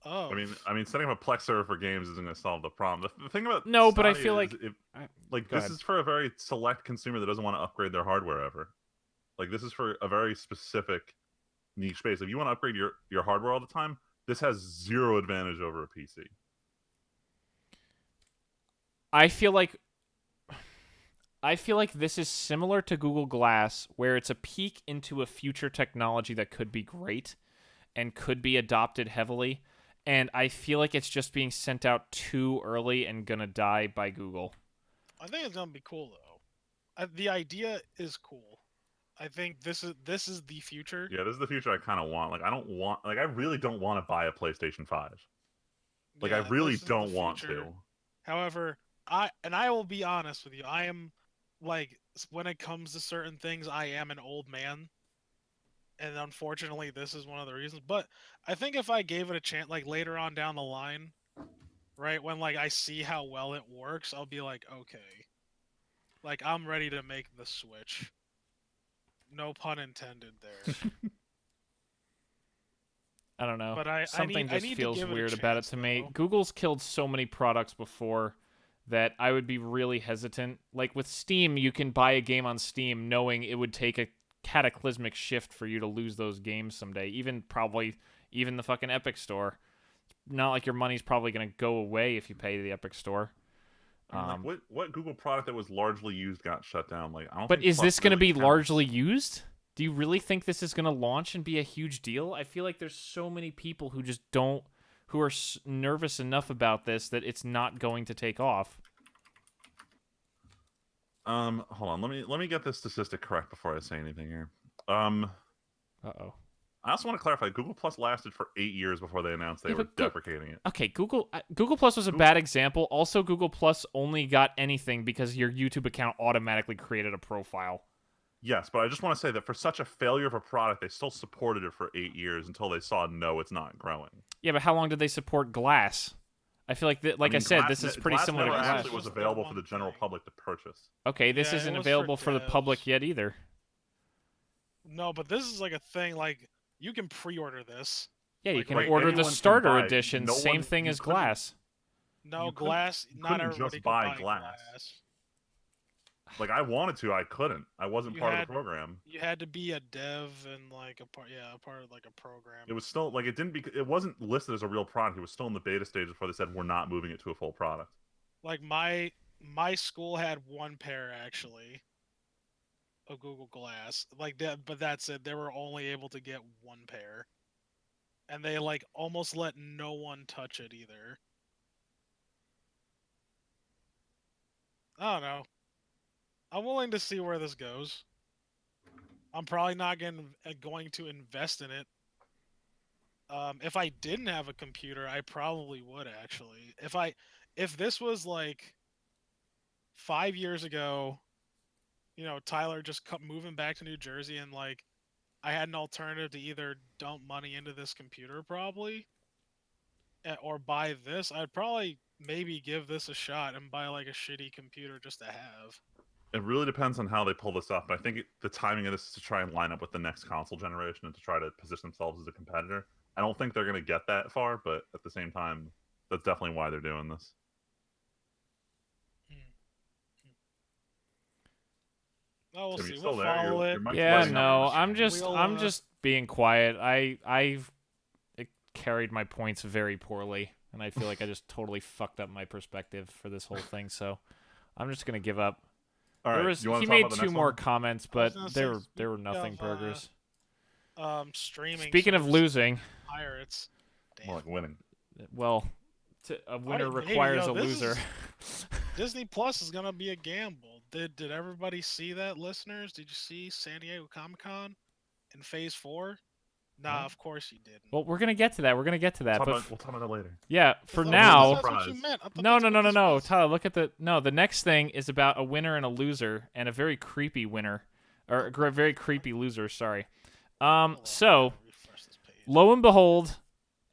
of, I mean, setting up a Plex server for games isn't going to solve the problem. The thing about No, but I Stadia feel is like this is for a very select consumer that doesn't want to upgrade their hardware ever. Like this is for a very specific niche space. If you want to upgrade your hardware all the time, this has zero advantage over a PC. I feel like this is similar to Google Glass, where it's a peek into a future technology that could be great and could be adopted heavily. And I feel like it's just being sent out too early and gonna die by Google. I think it's gonna be cool though. The idea is cool. I think this is the future. Yeah, this is the future I kind of want. Like I really don't want to buy a PlayStation 5. Like I Yeah, really this is the don't want future. to. However, I will be honest with you. I am like when it comes to certain things, I am an old man. And unfortunately, this is one of the reasons. But I think if I gave it a chance, like later on down the line, right when like I see how well it works, I'll be like, okay, like I'm ready to make the switch. No pun intended there. I don't know. But I Something need just feels to give weird it a about it chance, to me. though. Google's killed so many products before that I would be really hesitant. Like with Steam, you can buy a game on Steam knowing it would take a cataclysmic shift for you to lose those games someday. Even the fucking Epic Store. Not like your money's probably going to go away if you pay the Epic Store. I mean, like what Google product that was largely used got shut down? Like I don't. But think is Plus this going to really be counts. largely used? Do you really think this is going to launch and be a huge deal? I feel like there's so many people who just don't, who are nervous enough about this that it's not going to take off. Hold on. Let me get this statistic correct before I say anything here. Uh-oh. I also want to clarify. Google Plus lasted for 8 years before they announced they were deprecating it. Okay, Google Plus was a bad example. Also, Google Plus only got anything because your YouTube account automatically created a profile. Yes, but I just want to say that for such a failure of a product, they still supported it for 8 years until they saw no, it's not growing. Yeah, but how long did they support Glass? I feel like, I said, this is pretty similar to Glass Glass. actually was available for the general public to purchase. Okay, this isn't available for the public yet either. No, but this is like a thing. Like you can pre-order this. Yeah, you like, can order the starter edition. No same one, thing as Glass. No, Glass. Not everybody just buy could Glass. Like I wanted to, I couldn't. I wasn't part of the program. You had to be a dev and like a part of like a program. It was still like it wasn't listed as a real product. It was still in the beta stage before they said we're not moving it to a full product. Like my school had one pair actually of Google Glass. Like that, but that's it. They were only able to get one pair. And they like almost let no one touch it either. I don't know. I'm willing to see where this goes. I'm probably not going to invest in it. If I didn't have a computer, I probably would actually. If this was like 5 years ago, Tyler just moving back to New Jersey and like I had an alternative to either dump money into this computer probably or buy this, I'd probably maybe give this a shot and buy like a shitty computer just to have. It really depends on how they pull this up. I think the timing of this is to try and line up with the next console generation and to try to position themselves as a competitor. I don't think they're going to get that far, but at the same time, that's definitely why they're doing this. Oh, we'll see. We'll follow it. Yeah, no, I'm just being quiet. I've carried my points very poorly, and I feel like I just totally fucked up my perspective for this whole thing. So I'm just gonna give up. All right, he made 2 more comments, but there were nothing burgers. Streaming. Speaking of losing, pirates. Damn. More like winning. Well, a winner requires a loser. Disney Plus is gonna be a gamble. Did everybody see that, listeners? Did you see San Diego Comic-Con in Phase 4? Nah, of course you didn't. Well, we're gonna get to that. We'll talk about that later. Yeah, for now. That's what you meant. No. Tyler, look at the next thing is about a winner and a loser, and a very creepy winner, or a very creepy loser. Sorry. So, lo and behold,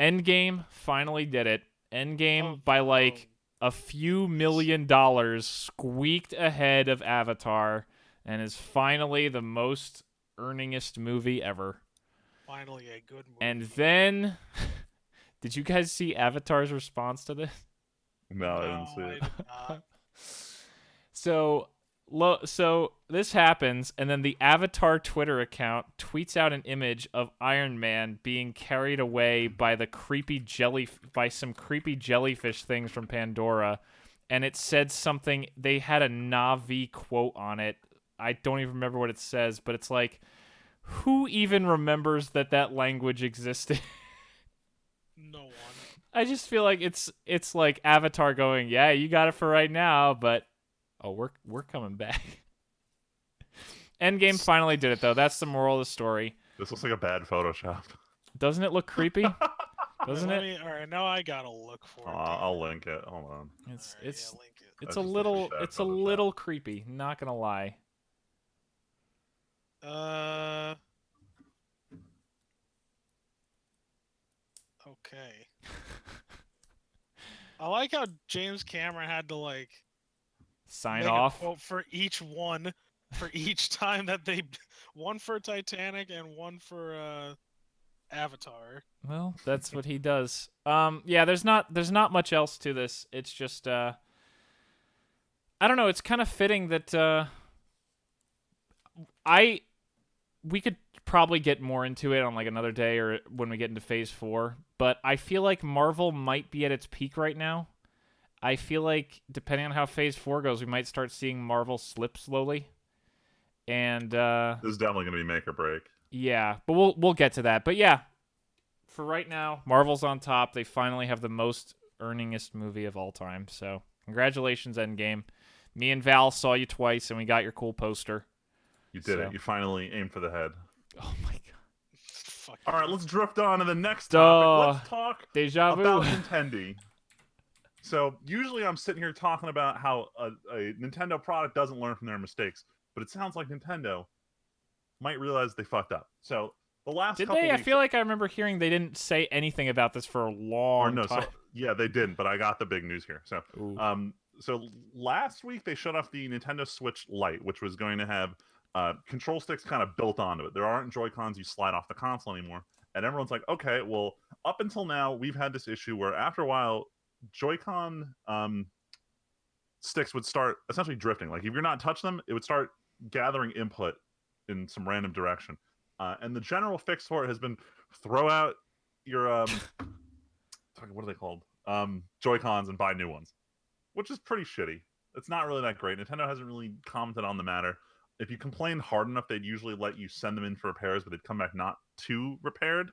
Endgame finally did it. Endgame by like a few $1 million squeaked ahead of Avatar, and is finally the most earningest movie ever. Finally, a good movie. And then, did you guys see Avatar's response to this? No, I didn't see I it. did not. So this happens, and then the Avatar Twitter account tweets out an image of Iron Man being carried away by some creepy jellyfish things from Pandora, and it said something. They had a Na'vi quote on it. I don't even remember what it says, but it's like, who even remembers that language existed? No one. I just feel like it's like Avatar going, yeah, you got it for right now, but oh, we're coming back. Endgame finally did it though. That's the moral of the story. This looks like a bad Photoshop. Doesn't it look creepy? Doesn't Wait, it? All right, now I gotta look for it. I'll link it. Hold on. It's All right, it's yeah, link it. it's That's a just little bad it's a Photoshop. little creepy. Not gonna lie. Okay. I like how James Cameron had to like Sign make off. a quote for each one, for each time that they, one for Titanic and one for Avatar. Well, that's what he does. Yeah, there's not much else to this. It's just I don't know, it's kind of fitting that we could probably get more into it on like another day or when we get into phase 4, but I feel like Marvel might be at its peak right now. I feel like depending on how phase 4 goes, we might start seeing Marvel slip slowly. And This is definitely gonna be make or break. yeah, but we'll get to that. But yeah, for right now, Marvel's on top. They finally have the most earningest movie of all time. So congratulations, Endgame. Me and Val saw you twice, and we got your cool poster. You did So- it. You finally aimed for the head. Oh my god. Fuck. All right, let's drift on to the next Duh. topic. Let's talk Deja vu. about Nintendo. So usually I'm sitting here talking about how a Nintendo product doesn't learn from their mistakes, but it sounds like Nintendo might realize they fucked up. So the last Did couple they? I weeks, feel like I remember hearing they didn't say anything about this for a or long no, time. so yeah, they didn't, but I got the big news here. So Ooh. so last week they shut off the Nintendo Switch Lite, which was going to have control sticks kind of built onto it. There aren't Joy-Cons you slide off the console anymore. And everyone's like, okay, well, up until now, we've had this issue where after a while, Joy-Con sticks would start essentially drifting. Like if you're not touching them, it would start gathering input in some random direction. And the general fix for it has been throw out your what are they called? Joy-Cons and buy new ones, which is pretty shitty. It's not really that great. Nintendo hasn't really commented on the matter. If you complained hard enough, they'd usually let you send them in for repairs, but they'd come back not too repaired.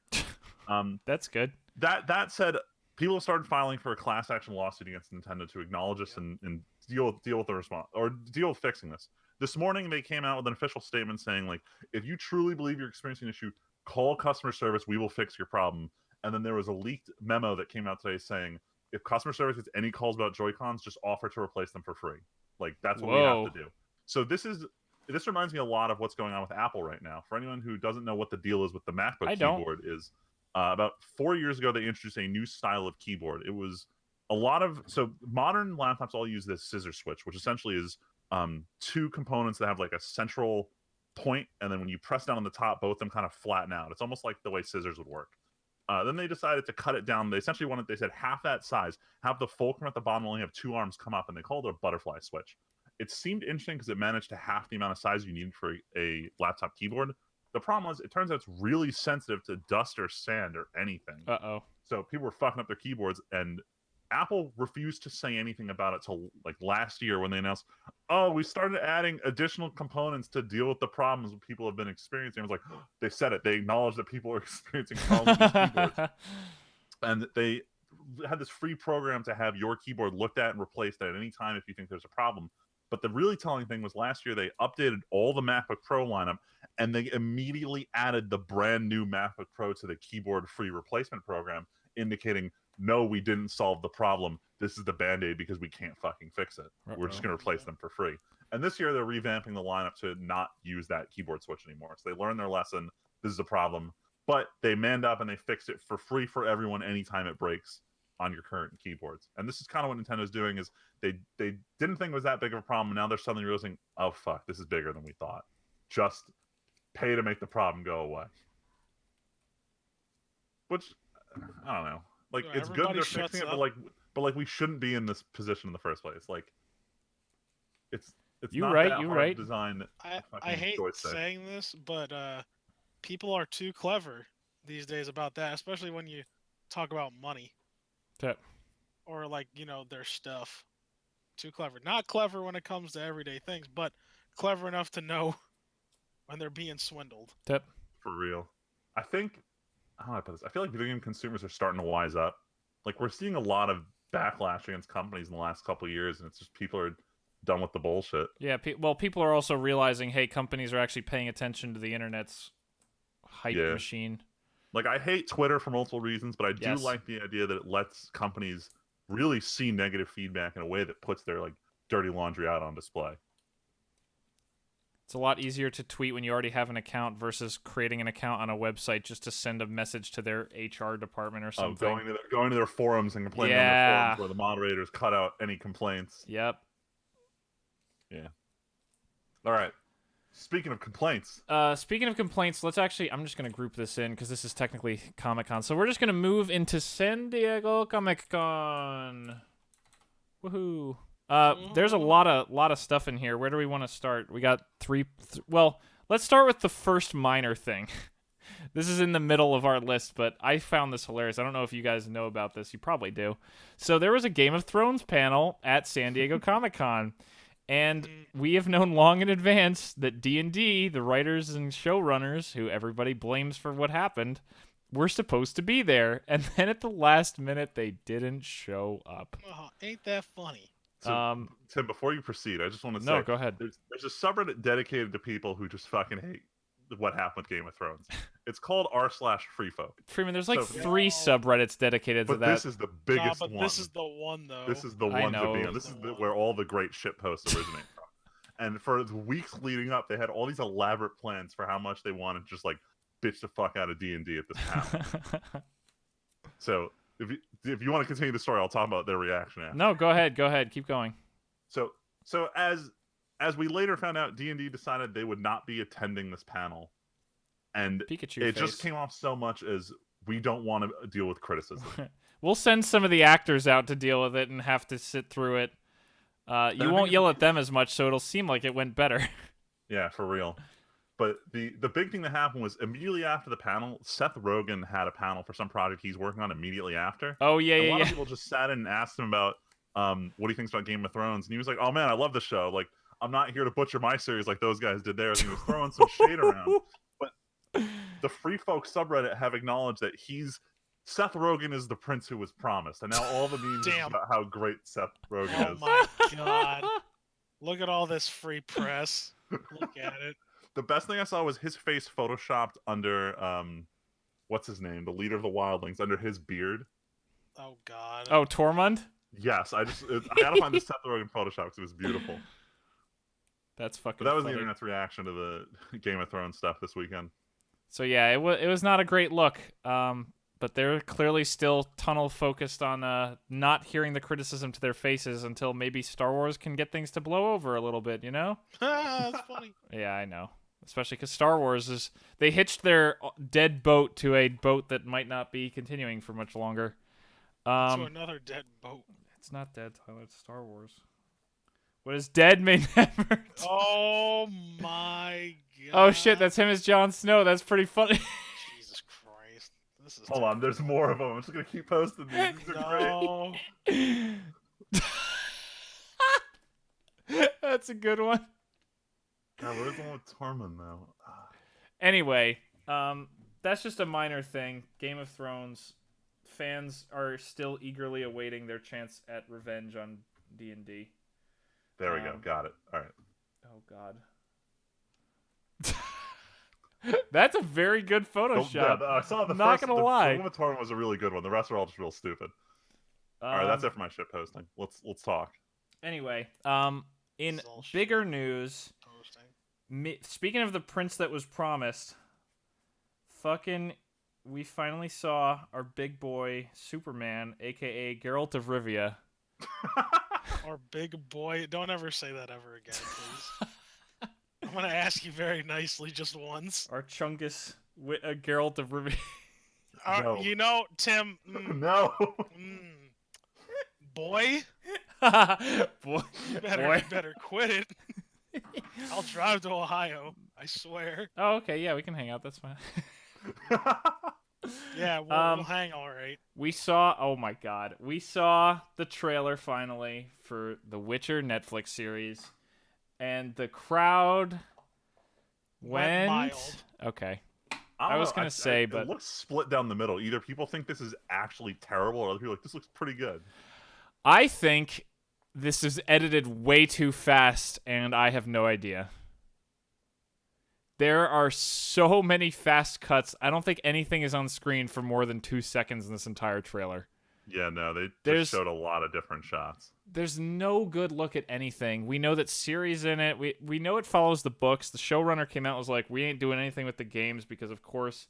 That's good. That said, people have started filing for a class action lawsuit against Nintendo to acknowledge this and deal with the response or deal with fixing this. This morning they came out with an official statement saying like, if you truly believe you're experiencing an issue, call customer service. We will fix your problem. And then there was a leaked memo that came out today saying if customer service gets any calls about Joy-Cons, just offer to replace them for free. Like that's what we have to do. So this reminds me a lot of what's going on with Apple right now. For anyone who doesn't know what the deal is with the MacBook keyboard is, about 4 years ago, they introduced a new style of keyboard. It was so modern laptops all use this scissor switch, which essentially is two components that have like a central point, and then when you press down on the top, both of them kind of flatten out. It's almost like the way scissors would work. Then they decided to cut it down. They essentially they said half that size, have the fulcrum at the bottom, only have two arms come up, and they called it a butterfly switch. It seemed interesting because it managed to half the amount of size you need for a laptop keyboard. The problem was, it turns out it's really sensitive to dust or sand or anything. Uh-oh. So people were fucking up their keyboards, and Apple refused to say anything about it till like last year when they announced, oh, we started adding additional components to deal with the problems that people have been experiencing. It was like, they said it. They acknowledged that people are experiencing problems with these keyboards. And they had this free program to have your keyboard looked at and replaced at any time if you think there's a problem. But the really telling thing was last year they updated all the MacBook Pro lineup, and they immediately added the brand new MacBook Pro to the keyboard free replacement program, indicating, no, we didn't solve the problem. This is the Band-Aid because we can't fucking fix it. We're just going to replace them for free. And this year they're revamping the lineup to not use that keyboard switch anymore. So they learned their lesson. This is a problem. But they manned up and they fixed it for free for everyone anytime it breaks on your current keyboards. And this is kind of what Nintendo's doing is they didn't think it was that big of a problem. And now they're suddenly realizing, oh, fuck, this is bigger than we thought. Just pay to make the problem go away. Which I don't know. Like, Yeah, it's good everybody they're shuts fixing it, up. but like we shouldn't be in this position in the first place. Like, it's You not right, that you hard right. to design I a I fucking hate joystick. saying this, but people are too clever these days about that, especially when you talk about money Yep. or like, their stuff. Too clever. Not clever when it comes to everyday things, but clever enough to know when they're being swindled. Yep. For real. I think how do I put this? I feel like video game consumers are starting to wise up. Like, we're seeing a lot of backlash against companies in the last couple of years, and it's just people are done with the bullshit. Yeah, well, people are also realizing, hey, companies are actually paying attention to the internet's hype Yeah. machine. Like, I hate Twitter for multiple reasons, but I do Yes. like the idea that it lets companies really see negative feedback in a way that puts their like dirty laundry out on display. It's a lot easier to tweet when you already have an account versus creating an account on a website just to send a message to their HR department or something. Going to their forums and complaining on their forums where the moderators cut out any complaints. Yep. Yeah. All right. Speaking of complaints. Speaking of complaints, let's actually... I'm just going to group this in because this is technically Comic-Con. So we're just going to move into San Diego Comic-Con. Woohoo. There's a lot of stuff in here. Where do we want to start? We got well, let's start with the first minor thing. This is in the middle of our list, but I found this hilarious. I don't know if you guys know about this. You probably do. So there was a Game of Thrones panel at San Diego Comic-Con, and we have known long in advance that D&D, the writers and showrunners, who everybody blames for what happened, were supposed to be there. And then at the last minute, they didn't show up. Oh, ain't that funny? So, Tim, before you proceed, I just want to say, no, go ahead. There's a subreddit dedicated to people who just fucking hate what happened with Game of Thrones. It's called r/freefolk. Freeman, there's like 3 subreddits dedicated to that. But this is the biggest one. This is the one, though. This is the one to be on. This is where all the great shit posts originate from. And for the weeks leading up, they had all these elaborate plans for how much they wanted to just like bitch the fuck out of D&D at this panel. So if you want to continue the story, I'll talk about their reaction after. No, go ahead, keep going. So as we later found out, D&D decided they would not be attending this panel, and Pikachu just came off so much as we don't want to deal with criticism. We'll send some of the actors out to deal with it and have to sit through it. You won't yell at them as much, so it'll seem like it went better. Yeah, for real. But the big thing that happened was immediately after the panel, Seth Rogen had a panel for some project he's working on immediately after. Oh, yeah, A lot of people just sat in and asked him about what he thinks about Game of Thrones. And he was like, oh, man, I love the show. Like, I'm not here to butcher my series like those guys did theirs. And he was throwing some shade around. But the Free Folk subreddit have acknowledged that Seth Rogen is the prince who was promised. And now all the memes is about how great Seth Rogen is. Oh, my God. Look at all this free press. Look at it. The best thing I saw was his face photoshopped under, what's his name? The leader of the Wildlings, under his beard. Oh, God. Oh, Tormund? Yes, I gotta find this Seth Rogen Photoshop because it was beautiful. That's fucking But that was funny. the internet's reaction to the Game of Thrones stuff this weekend. So yeah, it was not a great look. But they're clearly still tunnel focused on not hearing the criticism to their faces until maybe Star Wars can get things to blow over a little bit, you know? That's funny. Yeah, I know. Especially because Star Wars they hitched their dead boat to a boat that might not be continuing for much longer. To another dead boat. It's not dead, Tyler. It's Star Wars. What is dead may never. Oh my God. Oh shit! That's him as Jon Snow. That's pretty funny. Jesus Christ! This is. Hold on, there's more of them. I'm just gonna keep posting these. These are great. That's a good one. God, where's the one with Tormund now? Anyway, that's just a minor thing. Game of Thrones fans are still eagerly awaiting their chance at revenge on D&D. There we go. Got it. All right. Oh God. That's a very good Photoshop. I saw Not gonna lie. The one with Tormund was a really good one. The rest are all just real stupid. All right, that's it for my shit posting. Let's talk. Anyway, in bigger news, speaking of the prince that was promised, we finally saw our big boy Superman, aka Geralt of Rivia. Our big boy. Don't ever say that ever again, please. I'm gonna ask you very nicely just once. Our Chungus Geralt of Rivia. No. You know, Tim. No. Boy, boy, you boy. better quit it. I'll drive to Ohio. I swear. Oh, okay, yeah, we can hang out. That's fine. Yeah, we'll hang all right. We saw. Oh my God, we saw the trailer finally for the Witcher Netflix series, and the crowd Went mild. Okay, I I don't was know. gonna say, but it looks split down the middle. Either people think this is actually terrible, or other people are like, this looks pretty good. I think this is edited way too fast, and I have no idea. There are so many fast cuts. I don't think anything is on screen for more than 2 seconds in this entire trailer. Yeah, no, they There's- just showed a lot of different shots. There's no good look at anything. We know that Ciri's in it. We know it follows the books. The showrunner came out and was like, we ain't doing anything with the games because, of course,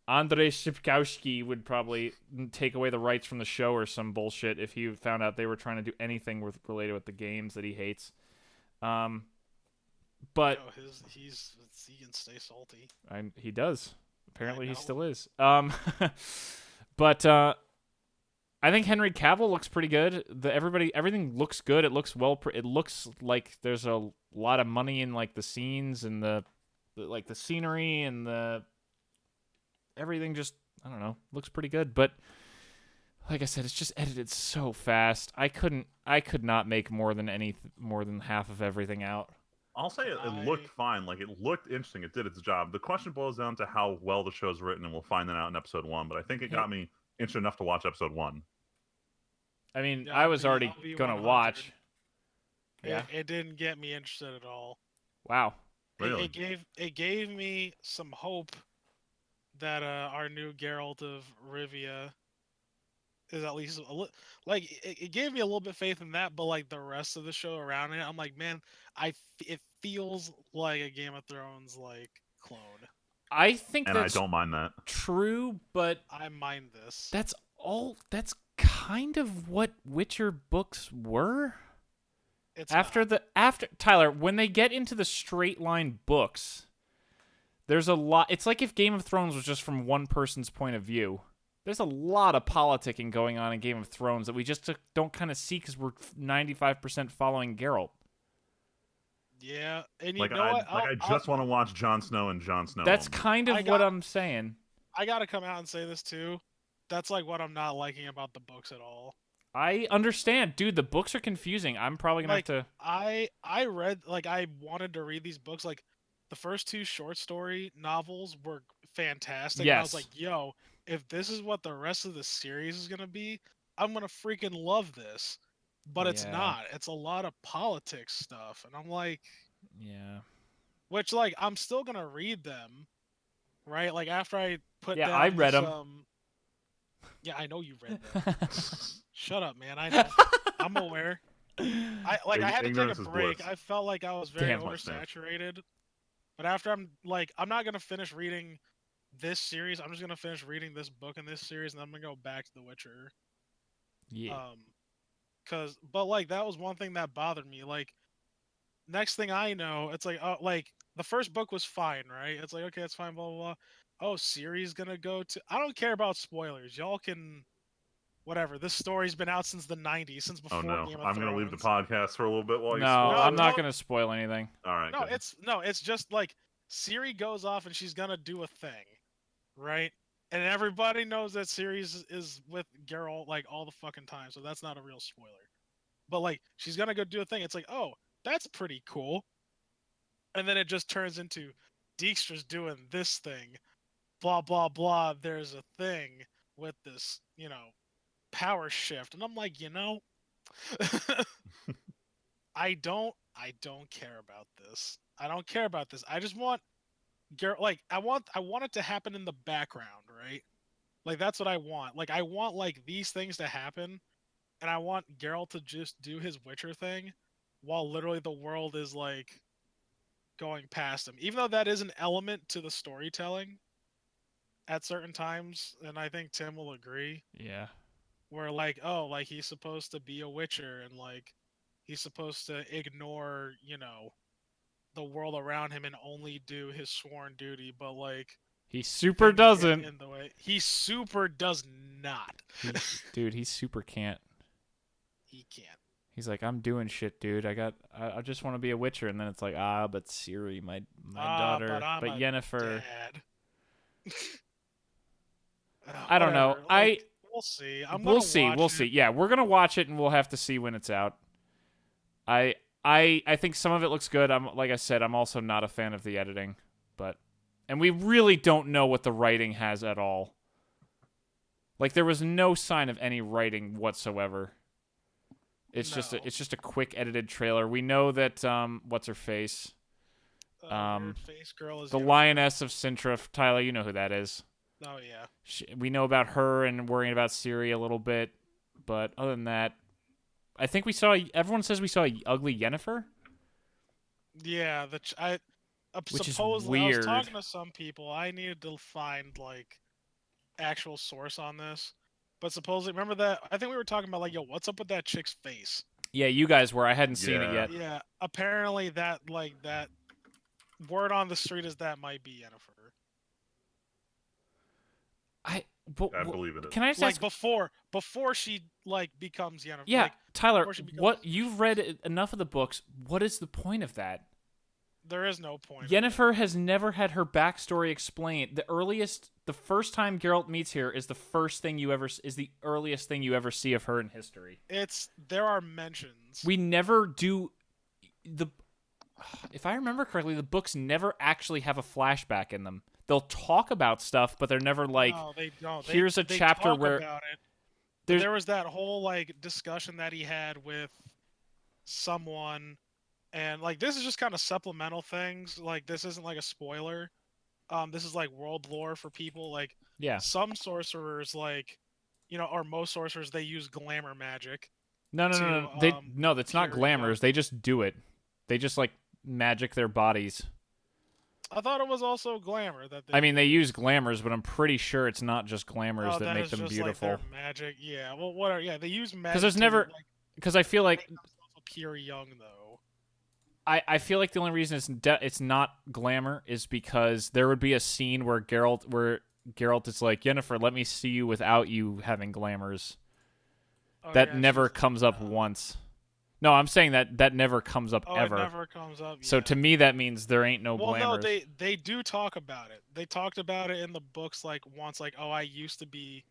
Andrzej Sapkowski would probably take away the rights from the show or some bullshit if he found out they were trying to do anything related with the games that he hates. But Yo, he can stay salty. he does. Apparently, he know. still is. But I think Henry Cavill looks pretty good. Everything looks good. It looks it looks like there's a lot of money in like the scenes and the scenery and the everything. Just I don't know, looks pretty good. But like I said, it's just edited so fast. I could not make more than half of everything out. I'll say it looked fine. Like, it looked interesting. It did its job. The question boils down to how well the show's written, and we'll find that out in episode 1. But I think it got me interested enough to watch episode 1. I mean, Yeah, I was already I'll be gonna 100. watch. Yeah. It didn't get me interested at all. Wow. Really? It gave me some hope that our new Geralt of Rivia is at least it gave me a little bit faith in that, but like the rest of the show around it, I'm like, man, it feels like a Game of Thrones like clone. I think And that's I don't mind that. true, but I mind this. that's kind of what Witcher books were. It's After Tyler, when they get into the straight line books, there's a lot. It's like if Game of Thrones was just from one person's point of view. There's a lot of politicking going on in Game of Thrones that we just don't kind of see because we're 95% following Geralt. Yeah, and you Like, know what? I just want to watch Jon Snow and Jon Snow. That's only. kind of what I'm saying. I gotta come out and say this too. That's like what I'm not liking about the books at all. I understand, dude. The books are confusing. I'm probably gonna have to. I read I wanted to read these books. Like the first 2 short story novels were fantastic. Yes. And I was like, yo, if this is what the rest of the series is gonna be, I'm gonna freaking love this. But it's Yeah. not. It's a lot of politics stuff, and I'm like, Yeah. which I'm still gonna read them, right? Like after I put down I read this, them. Yeah, I know you read them. Shut up, man. I know. I'm aware. I had to take Ignorance a is break. bliss. I felt like I was very Damn. oversaturated. But after I'm not gonna finish reading this series. I'm just gonna finish reading this book in this series, and I'm gonna go back to The Witcher. Yeah. But that was one thing that bothered me. Like, next thing I know, it's like the first book was fine, right? It's like, okay, it's fine, blah blah blah. Oh, Ciri's gonna go to. I don't care about spoilers. Y'all can. Whatever. This story's been out since the '90s, since before Oh no, Game of I'm Thrones. gonna leave the podcast for a little bit while you. No, spoil I'm it. not gonna spoil anything. All right. No, good. it's just like Ciri goes off and she's gonna do a thing, right? And everybody knows that Ciri is with Geralt like all the fucking time, so that's not a real spoiler. But like she's gonna go do a thing. It's like, oh, that's pretty cool. And then it just turns into Dijkstra's doing this thing, blah blah blah. There's a thing with this, power shift, and I'm like, I don't care about this. I don't care about this. I just want I want it to happen in the background, right? Like that's what I want. Like I want these things to happen, and I want Geralt to just do his Witcher thing while literally the world is going past him. Even though that is an element to the storytelling at certain times, and I think Tim will agree. Yeah. Where he's supposed to be a Witcher, and he's supposed to ignore, the world around him and only do his sworn duty, but He super doesn't. In the way. He super does not. Dude, he super can't. He can't. He's like, I'm doing shit, dude. I just want to be a Witcher, and then it's like, but Ciri, my daughter, but Yennefer. I don't know. We'll see. We'll see. Yeah, we're gonna watch it, and we'll have to see when it's out. I think some of it looks good. Like I said, I'm also not a fan of the editing, and we really don't know what the writing has at all. Like there was no sign of any writing whatsoever. It's just a quick edited trailer. We know that what's her face? Face girl is the Lioness of Sintra. Tyler, you know who that is. Oh yeah. We know about her and worrying about Ciri a little bit, but other than that, I think we saw. Everyone says we saw a ugly Yennefer. Yeah, which supposedly, is weird. I was talking to some people. I needed to find like actual source on this. But supposedly, remember that? I think we were talking about like, yo, what's up with that chick's face? Yeah, you guys were. I hadn't seen it yet. Yeah, apparently that word on the street is that might be Yennefer. I believe it is. Can I just ask before she like becomes Yennefer? Yeah, like, Tyler, what you've read enough of the books. What is the point of that? There is no point. Yennefer has never had her backstory explained. The first time Geralt meets her is the earliest thing you ever see of her in history. There are mentions. We never do if I remember correctly, the books never actually have a flashback in them. They'll talk about stuff, but they're never like, no, they don't. Here's a chapter where there was that whole like discussion that he had with someone. And like this is just kind of supplemental things. Like this isn't like a spoiler. This is like world lore for people. Like some sorcerers, like or most sorcerers, they use glamour magic. No. That's not glamours. They just do it. They just like magic their bodies. I thought it was also glamour that. They use glamours, but I'm pretty sure it's not just glamours that make them just beautiful. Like their magic, yeah. Well, whatever. Yeah, they use magic. Because there's never. Because I feel like. Appear young though. I feel like the only reason it's not glamour is because there would be a scene where Geralt is like, Yennefer, let me see you without you having glamours. That never comes up once. No, I'm saying that never comes up ever. It never comes up. So to me, that means there ain't no glamours. No, they do talk about it. They talked about it in the books like once, like, I used to be.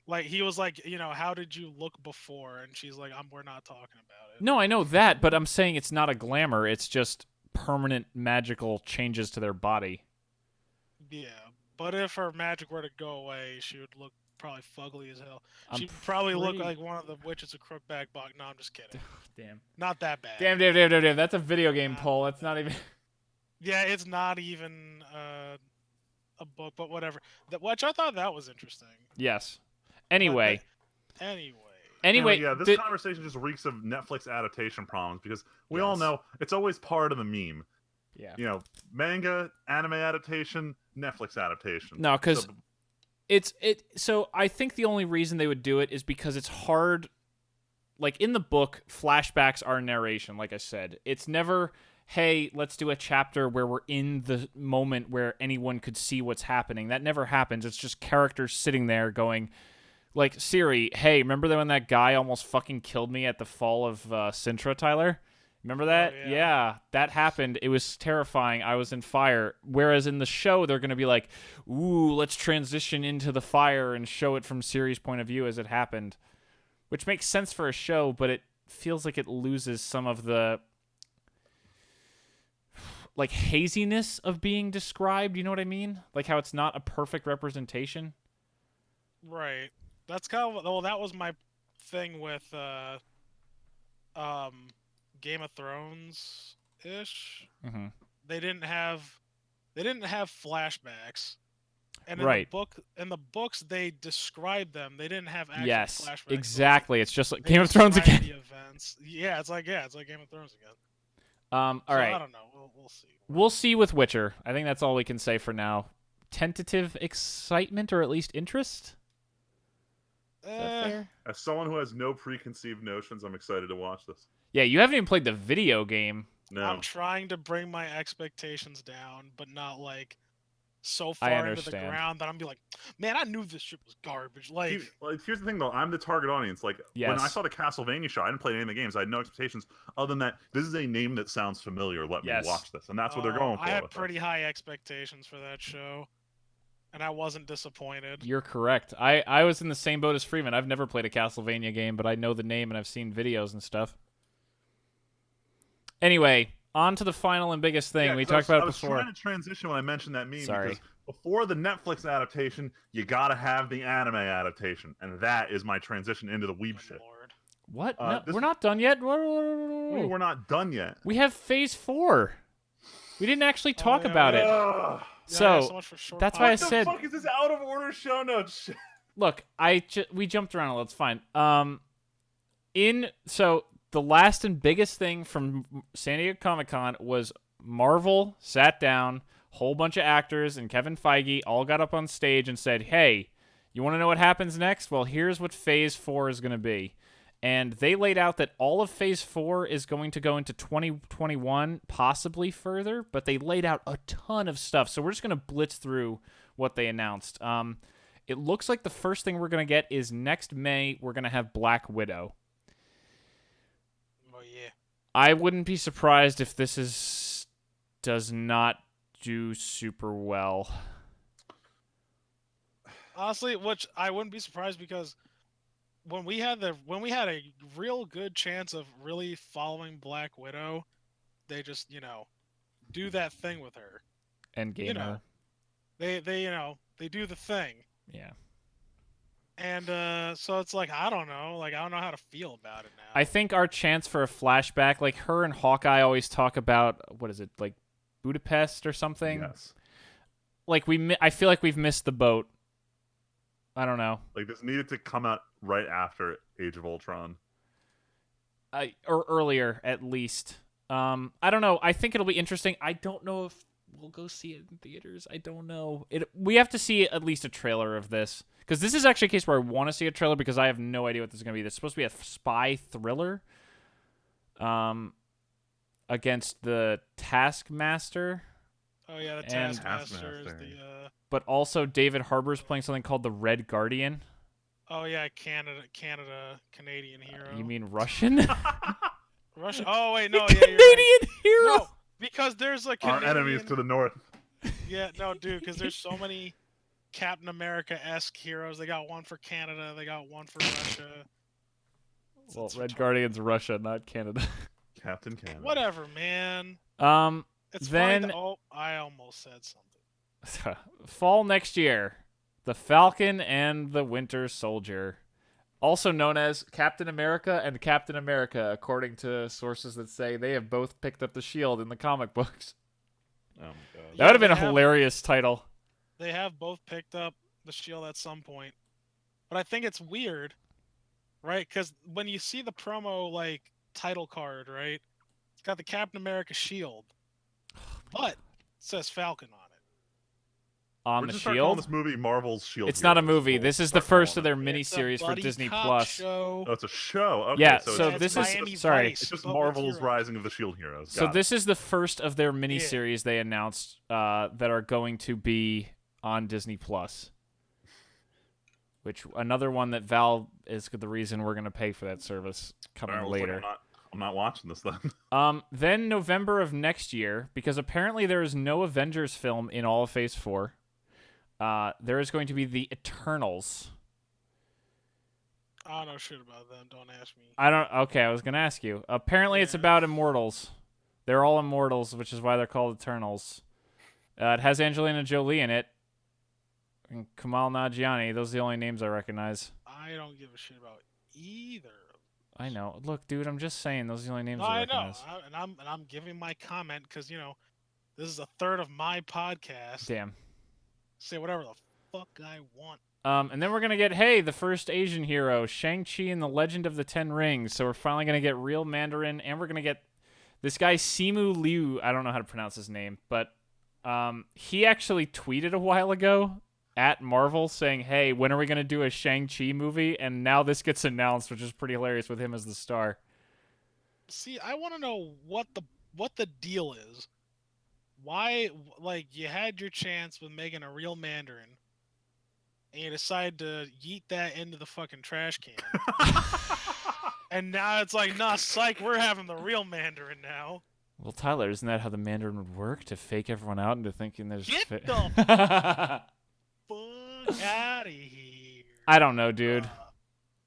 Like, he was like, how did you look before? And she's like, we're not talking about it. No, I know that, but I'm saying it's not a glamour. It's just permanent magical changes to their body. Yeah, but if her magic were to go away, she would look probably fugly as hell. She'd probably look like one of the witches of Crookback Bog. No, I'm just kidding. Damn. Not that bad. Damn. That's a video game poll. That's not even... Yeah, it's not even a book, but whatever. Which I thought that was interesting. Yes. Anyway, yeah, this conversation just reeks of Netflix adaptation problems because we all know it's always part of the meme. Yeah. Manga, anime adaptation, Netflix adaptation. No, because So I think the only reason they would do it is because it's hard. Like in the book, flashbacks are narration. Like I said, it's never, hey, let's do a chapter where we're in the moment where anyone could see what's happening. That never happens. It's just characters sitting there going. Like, Ciri, hey, remember when that guy almost fucking killed me at the fall of Sintra, Tyler? Remember that? Oh, yeah, that happened. It was terrifying. I was in fire. Whereas in the show, they're going to be like, ooh, let's transition into the fire and show it from Ciri's point of view as it happened. Which makes sense for a show, but it feels like it loses some of the like haziness of being described. You know what I mean? Like how it's not a perfect representation. Right. That's kind of that was my thing with Game of Thrones ish. Mm-hmm. They didn't have flashbacks, and in the books they described them. They didn't have actual flashbacks. Exactly. It's just like Game of Thrones again. The events. Yeah, it's like Game of Thrones again. All right. I don't know. We'll see. We'll see with Witcher. I think that's all we can say for now. Tentative excitement or at least interest. Is that fair? As someone who has no preconceived notions, I'm excited to watch this. Yeah, you haven't even played the video game. No. I'm trying to bring my expectations down, but not like so I far into the understand. ground that I'm be like, man, I knew this shit was garbage. Like, Here's the thing though, I'm the target audience. Like when I Yes. saw the Castlevania show, I didn't play any of the games. I had no expectations other than that this is a name that sounds familiar. Let me Yes. watch this, and that's what they're going for. I had with pretty this. high expectations for that show, and I wasn't disappointed. You're correct. I was in the same boat as Freeman. I've never played a Castlevania game, but I know the name and I've seen videos and stuff. Anyway, on to the final and biggest thing. Yeah, We 'cause talked about I it was before. trying to transition when I mentioned that meme Sorry. because before the Netflix adaptation, you gotta have the anime adaptation, and that is my transition into the weeb Good shit. lord. What? No, This- we're not done yet. We're not done yet. We have Phase 4. We didn't actually talk yeah, about it. Ugh. Yeah, So, much for short that's why I What the said, fuck is this out of order show notes shit? look, we jumped around a little. It's fine. So the last and biggest thing from San Diego Comic-Con was Marvel sat down, whole bunch of actors and Kevin Feige all got up on stage and said, "Hey, you want to know what happens next? Well, here's what Phase 4 is going to be." And they laid out that all of Phase 4 is going to go into 2021, possibly further, but they laid out a ton of stuff. So we're just going to blitz through what they announced. It looks like the first thing we're going to get is next May, we're going to have Black Widow. Oh yeah. I wouldn't be surprised if does not do super well. Honestly, which I wouldn't be surprised because when we had a real good chance of really following Black Widow, they just do that thing with her. Endgame Now. They they do the thing. Yeah. And so it's like I don't know how to feel about it now. I think our chance for a flashback, like her and Hawkeye always talk about, what is it, like Budapest or something? Yes. Like I feel like we've missed the boat. I don't know. Like this needed to come out right after Age of Ultron. Or earlier at least. I don't know. I think it'll be interesting. I don't know if we'll go see it in theaters. I don't know. We have to see at least a trailer of this. Because this is actually a case where I want to see a trailer because I have no idea what this is going to be. This is supposed to be a spy thriller against the Taskmaster. Oh yeah, the and- Taskmaster is Taskmaster. But also David Harbour's playing something called the Red Guardian. Oh yeah, Canadian hero. You mean Russian? Russia? Oh wait, The no, Canadian yeah, you're right. hero! No, because there's a Our Canadian... enemies to the north. Yeah, no, dude, because there's so many Captain America-esque heroes. They got one for Canada. They got one for Russia. Well, It's Red retarded. Guardian's Russia, not Canada. Captain Canada. Whatever, man. It's Then- funny. Oh, I almost said something. Fall next year, The Falcon and the Winter Soldier, also known as Captain America and Captain America, according to sources that say they have both picked up the shield in the comic books. Oh my god. That would have been a they have- hilarious title. They have both picked up the shield at some point, but I think it's weird, right? Because when you see the promo like title card, right, it's got the Captain America shield, but it says Falcon on it. On We're the just start calling shield? this movie Marvel's Shield. It's not a Heroes. movie. We'll This is the start first calling of their It's a miniseries for buddy Disney cop Plus. show. Oh, it's a show. Okay, Yeah, so, so it's, this it's, is- Miami sorry. Vice, it's just but with Marvel's heroes. Rising of the Shield Heroes. So Got this is the first of their miniseries they announced that are going to be on Disney Plus. Which another one that Val is the reason we're going to pay for that service coming All right, well, it's later. like, I'm not watching this then. Then November of next year, because apparently there is no Avengers film in all of Phase 4, there is going to be the Eternals. I don't know shit about them. Don't ask me. Okay, I was going to ask you. Apparently it's Yeah. about immortals. They're all immortals, which is why they're called Eternals. It has Angelina Jolie in it. And Kamal Nanjiani. Those are the only names I recognize. I don't give a shit about either. I know. Look, dude, I'm just saying those are the only names No, I I know, recognize. and I'm giving my comment because this is a third of my podcast. Damn. Say whatever the fuck I want. And then we're going to get, the first Asian hero, Shang-Chi and the Legend of the Ten Rings. So we're finally going to get real Mandarin, and we're going to get this guy, Simu Liu. I don't know how to pronounce his name, but he actually tweeted a while ago at Marvel saying, hey, when are we going to do a Shang-Chi movie? And now this gets announced, which is pretty hilarious with him as the star. See, I want to know what the deal is Why, like, you had your chance with making a real Mandarin, and you decided to yeet that into the fucking trash can. And now it's like, nah, psych, we're having the real Mandarin now. Well, Tyler, isn't that how the Mandarin would work? To fake everyone out into thinking there's... Get the fuck out of here. I don't know, dude.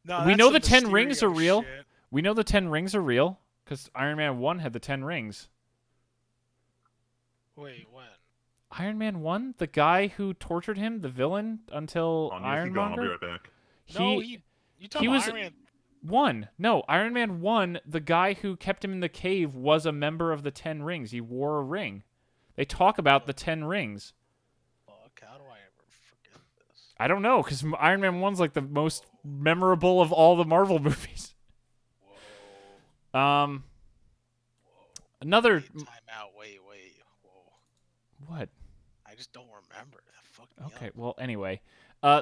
No, We that's know some the 10 rings are Mysterio real. shit. We know the 10 rings are real, because Iron Man 1 had the 10 rings. Wait, when? Iron Man 1? The guy who tortured him, the villain, until I'll be Ironmonger? right back. No, you talking he about was Iron Man? 1. No, Iron Man 1, the guy who kept him in the cave was a member of the 10 rings. He wore a ring. They talk about the 10 rings. Fuck, how do I ever forget this? I don't know, because Iron Man 1's like the most memorable of all the Marvel movies. Whoa. Another... Time out, wait. Whoa. What? I just don't remember. That fucked me Okay, up. well, anyway.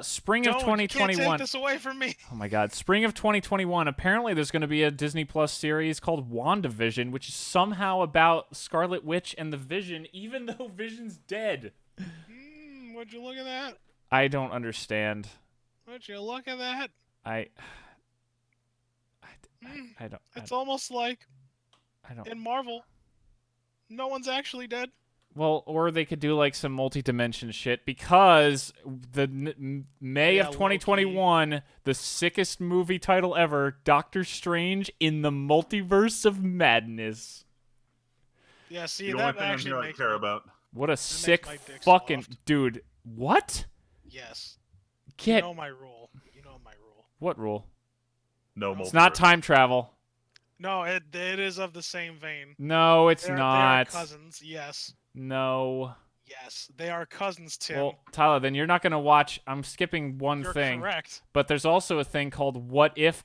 Spring of You 2021. can't take this away from me. Oh my god. Spring of 2021. Apparently there's going to be a Disney Plus series called WandaVision, which is somehow about Scarlet Witch and the Vision, even though Vision's dead. Would you look at that? I don't understand. Would you look at that? I don't. It's almost like I don't. in Marvel, no one's actually dead. Well, or they could do like some multi-dimension shit because May of 2021, the sickest movie title ever, Doctor Strange in the Multiverse of Madness. Yeah, see, The that only thing actually I makes care me- about. What a sick my dick fucking soft. dude. What? Yes. Get You know my rule. what rule? No, It's not multiverse. time travel. No, it is of the same vein. No, it's They are not. cousins. Yes. No. Yes, they are cousins, Tim. Well, Tyler, then you're not going to watch. I'm skipping one You're thing. correct. But there's also a thing called What If ?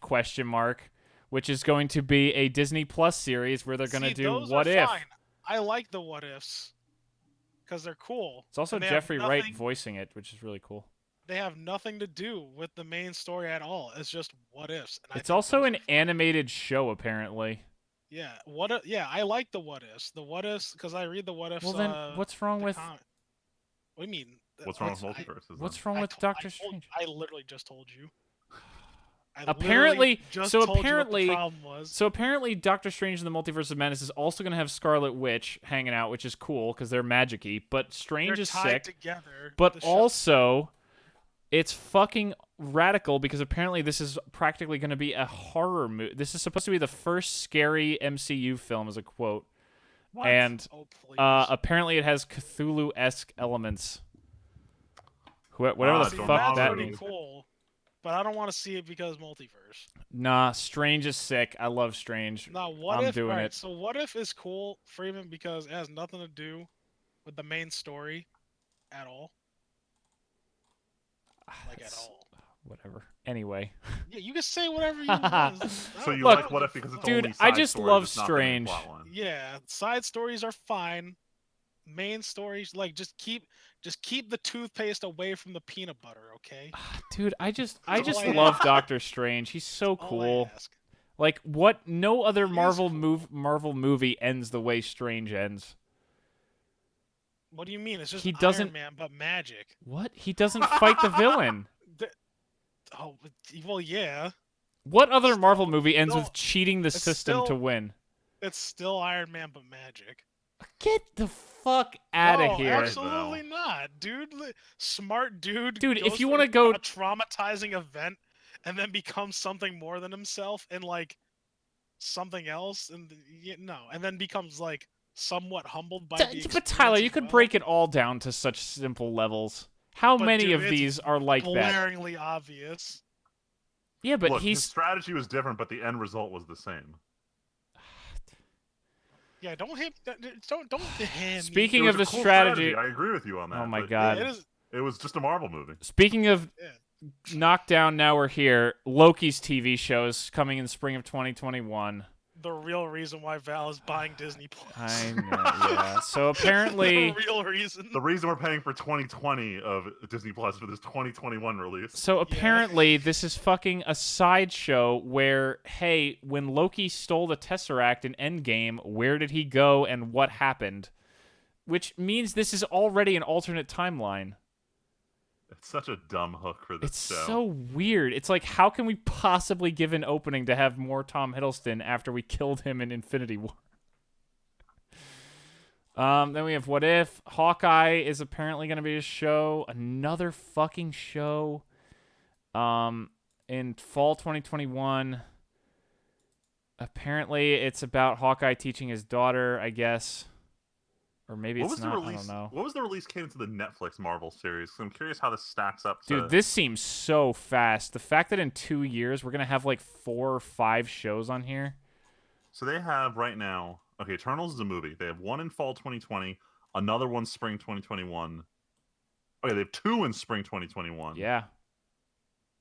Which is going to be a Disney Plus series where they're going to See, do those What are If. Fine. I like the what ifs because they're cool. It's also and they have Jeffrey Wright nothing- voicing it, which is really cool. They have nothing to do with the main story at all. It's just what ifs. And I It's think also those an are fun. animated show, apparently. Yeah. Yeah, I like the what ifs. The what ifs because I read the what ifs. Well, then what's wrong with What do you mean? What's wrong with multiverses? what's then? wrong with Doctor Strange? I literally just told you. I Apparently- literally just so told apparently- you what the problem was. So apparently, Doctor Strange in the Multiverse of Madness is also going to have Scarlet Witch hanging out, which is cool because they're magic-y. But Strange They're is tied sick. together. But The show- also, it's fucking radical because apparently this is practically going to be a horror movie. This is supposed to be the first scary MCU film, as a quote. What? And Oh, please. apparently it has Cthulhu-esque elements. Whatever the See, fuck that's that pretty means. cool, but I don't want to see it because multiverse. Nah, Strange is sick. I love Strange. Now, what I'm if? doing alright, it. So, what if is cool, Freeman, because it has nothing to do with the main story at all. Like at That's- all. Whatever. Anyway. Yeah, you can say whatever you want. So you Look, like what if because it's dude, only I side just stories, love it's not the main Strange. plot line. Yeah, side stories are fine. Main stories, like just keep the toothpaste away from the peanut butter, okay? Dude, I just That's all I love ask. Doctor Strange. He's so All I cool. ask. Like what? No other He is Marvel cool. Marvel movie ends the way Strange ends. What do you mean? It's just He doesn't- Iron Man, but magic. What? He doesn't fight the villain. Oh, well, yeah. What other Marvel movie ends no, with cheating the it's system to still- win? It's still Iron Man, but magic. Get the fuck out of No, here. absolutely not, dude. Smart dude. Dude, if goes you through wanna go- a traumatizing event and then becomes something more than himself and like something else, and no, and then becomes like somewhat humbled by. the But Tyler, experience you as could well. break it all down to such simple levels. How But, many dude, of it's these are like that? Glaringly obvious. Yeah, but Look, his he's strategy was different, but the end result was the same. Yeah, don't hit. Don't hit. Speaking It was of a the cool strategy. I agree with you on that. Oh my but God. it is. It was just a Marvel movie. Speaking of Yeah. knockdown, now we're here. Loki's TV show is coming in spring of 2021. The real reason why Val is buying Disney Plus. I know, yeah. So apparently, the real reason. The reason we're paying for 2020 of Disney Plus for this 2021 release. so apparently, this is fucking a sideshow where, hey, when Loki stole the Tesseract in Endgame, where did he go and what happened? which means this is already an alternate timeline. It's such a dumb hook for this It's show. so weird. It's like, how can we possibly give an opening to have more Tom Hiddleston after we killed him in Infinity War? Then we have What If. Hawkeye is apparently going to be a show. Another fucking show. In fall 2021. Apparently, it's about Hawkeye teaching his daughter, I guess. Or maybe it's not. I don't know. What was the release cadence of the Netflix Marvel series? I'm curious how this stacks up to... Dude, this seems so fast. The fact that in 2 years we're going to have like 4 or 5 shows on here. So they have right now... Okay, Eternals is a movie. They have one in fall 2020, another one spring 2021. Okay, they have 2 in spring 2021. Yeah.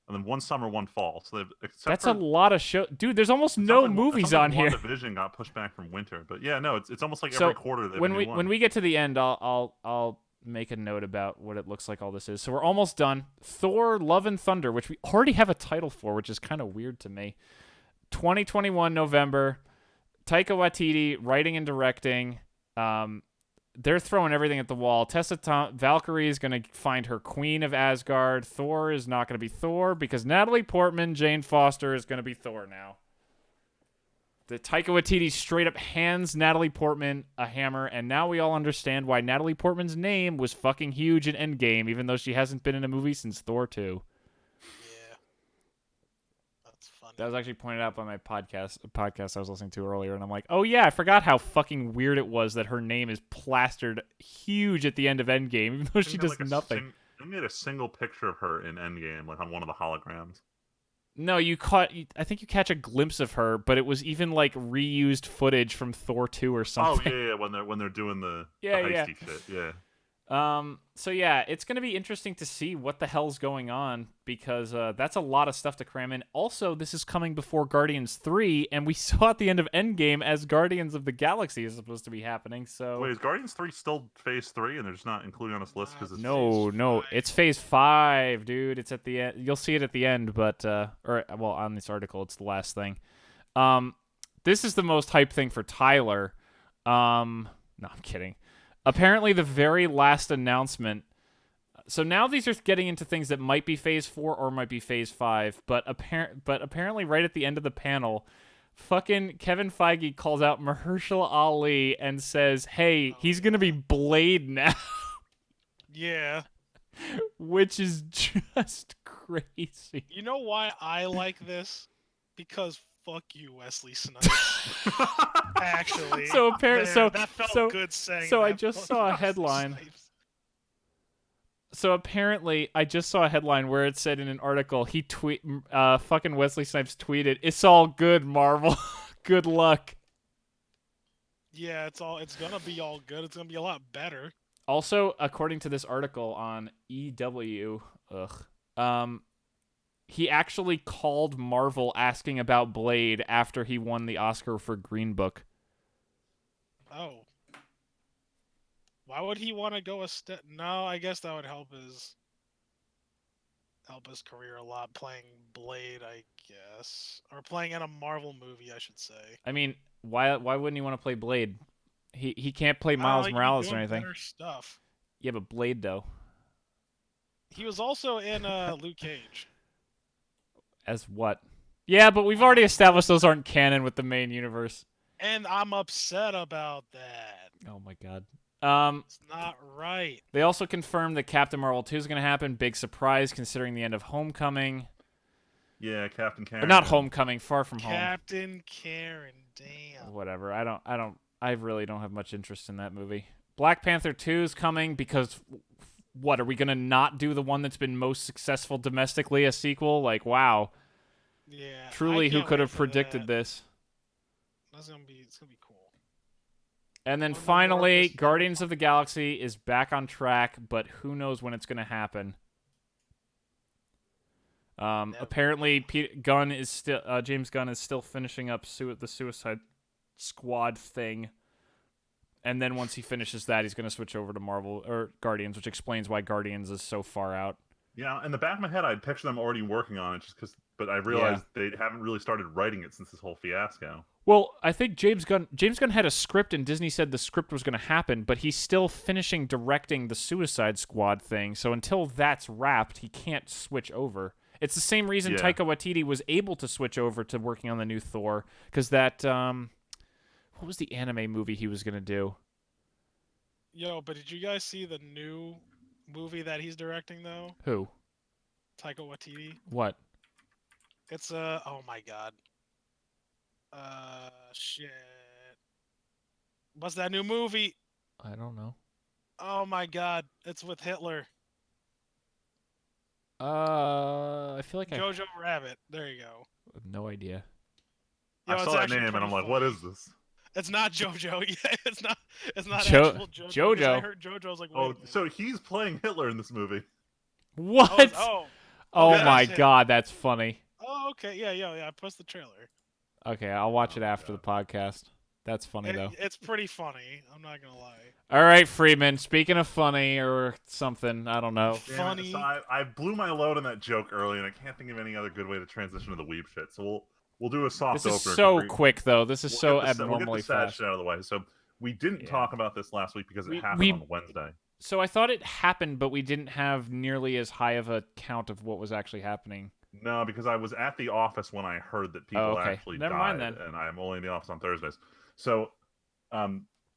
And then one summer, one fall. So they've... That's a lot of shows. Dude, there's almost no movies on here. WandaVision got pushed back from winter. But yeah, no, it's almost like every quarter they have a new one. When we get to the end, I'll make a note about what it looks like all this is. So we're almost done. Thor: Love and Thunder, which we already have a title for, which is kind of weird to me. 2021 November. Taika Waititi writing and directing. They're throwing everything at the wall. Valkyrie is going to find her queen of Asgard. Thor is not going to be Thor because Natalie Portman, Jane Foster is going to be Thor now. The Taika Waititi straight up hands Natalie Portman a hammer, and now we all understand why Natalie Portman's name was fucking huge in Endgame, even though she hasn't been in a movie since Thor 2. That was actually pointed out by my podcast I was listening to earlier, and I'm like, oh yeah, I forgot how fucking weird it was that her name is plastered huge at the end of Endgame, even though she does nothing. They made a single picture of her in Endgame, like on one of the holograms. No, I think you catch a glimpse of her, but it was even like reused footage from Thor 2 or something. Oh yeah, when they're doing the heisty shit, yeah. So yeah, it's going to be interesting to see what the hell's going on because that's a lot of stuff to cram in. Also, this is coming before Guardians 3, and we saw at the end of Endgame as Guardians of the Galaxy is supposed to be happening. So wait, is Guardians 3 still Phase 3, and they're just not including on this list because it's no, it's Phase 5, dude. It's at the end. You'll see it at the end, but on this article, it's the last thing. This is the most hype thing for Tyler. No, I'm kidding. Apparently, the very last announcement... So now these are getting into things that might be Phase 4 or might be Phase 5, but apparently right at the end of the panel, fucking Kevin Feige calls out Mahershala Ali and says, hey, he's going to be Blade now. Yeah. Which is just crazy. You know why I like this? Because... fuck you, Wesley Snipes. Actually, that felt good saying. So I just saw a headline. So apparently, I just saw a headline where it said in an article, fucking Wesley Snipes tweeted, "It's all good, Marvel. Good luck." Yeah, it's gonna be all good. It's gonna be a lot better. Also, according to this article on EW, he actually called Marvel asking about Blade after he won the Oscar for Green Book. Oh. Why would he want to go a step? No, I guess that would help his career a lot, playing Blade, I guess. Or playing in a Marvel movie, I should say. I mean, why wouldn't he want to play Blade? He can't play Miles Morales or anything. Better stuff. Yeah, but Blade, though. He was also in Luke Cage. As what? Yeah, but we've already established those aren't canon with the main universe. And I'm upset about that. Oh my god. It's not right. They also confirmed that Captain Marvel 2 is going to happen. Big surprise considering the end of Homecoming. Yeah, Captain Karen. Or not Homecoming, Far From Home. Captain Karen, damn. Whatever. I really don't have much interest in that movie. Black Panther 2 is coming because what, are we going to not do the one that's been most successful domestically, a sequel? Like, wow. Yeah. Truly, who could have predicted this? It's gonna be cool. And then finally, Guardians of the Galaxy is back on track, but who knows when it's going to happen. Apparently, James Gunn is still finishing up the Suicide Squad thing. And then once he finishes that, he's going to switch over to Marvel or Guardians, which explains why Guardians is so far out. Yeah, in the back of my head, I'd picture them already working on it, but I realized they haven't really started writing it since this whole fiasco. Well, I think James Gunn had a script, and Disney said the script was going to happen, but he's still finishing directing the Suicide Squad thing. So until that's wrapped, he can't switch over. It's the same reason Yeah. Taika Waititi was able to switch over to working on the new Thor, because that what was the anime movie he was going to do? Yo, but did you guys see the new movie that he's directing though? Who? Taika Waititi. What? It's oh my god. Shit. What's that new movie? I don't know. Oh my god, it's with Hitler. I feel like I Jojo Rabbit. There you go. have no idea. Yo, I it's saw that actually name and pretty I'm like, funny. what is this? It's not JoJo. Yeah, it's not. It's not Jo- actual JoJo. 'Cause I JoJo. heard JoJo. I was like, wait. Oh, a minute. so he's playing Hitler in this movie. What? Oh, oh. Oh that's my it. god, that's funny. Oh, okay. Yeah. I posted the trailer. Okay, I'll watch Oh it my after God. the podcast. That's funny though. It's pretty funny. I'm not gonna lie. All right, Freeman. Speaking of funny or something, I don't know. Damn it. Funny. So I blew my load on that joke early, and I can't think of any other good way to transition to the weeb shit. So we'll do a soft This opener. is so quick though. This is so We'll get abnormally the sad fast. shit out of the way. So we didn't Yeah. talk about this last week because it We- happened we- on Wednesday. So I thought it happened, but we didn't have nearly as high of a count of what was actually happening. No, because I was at the office when I heard that people okay. actually Never died, mind then. and I'm only in the office on Thursdays. So, I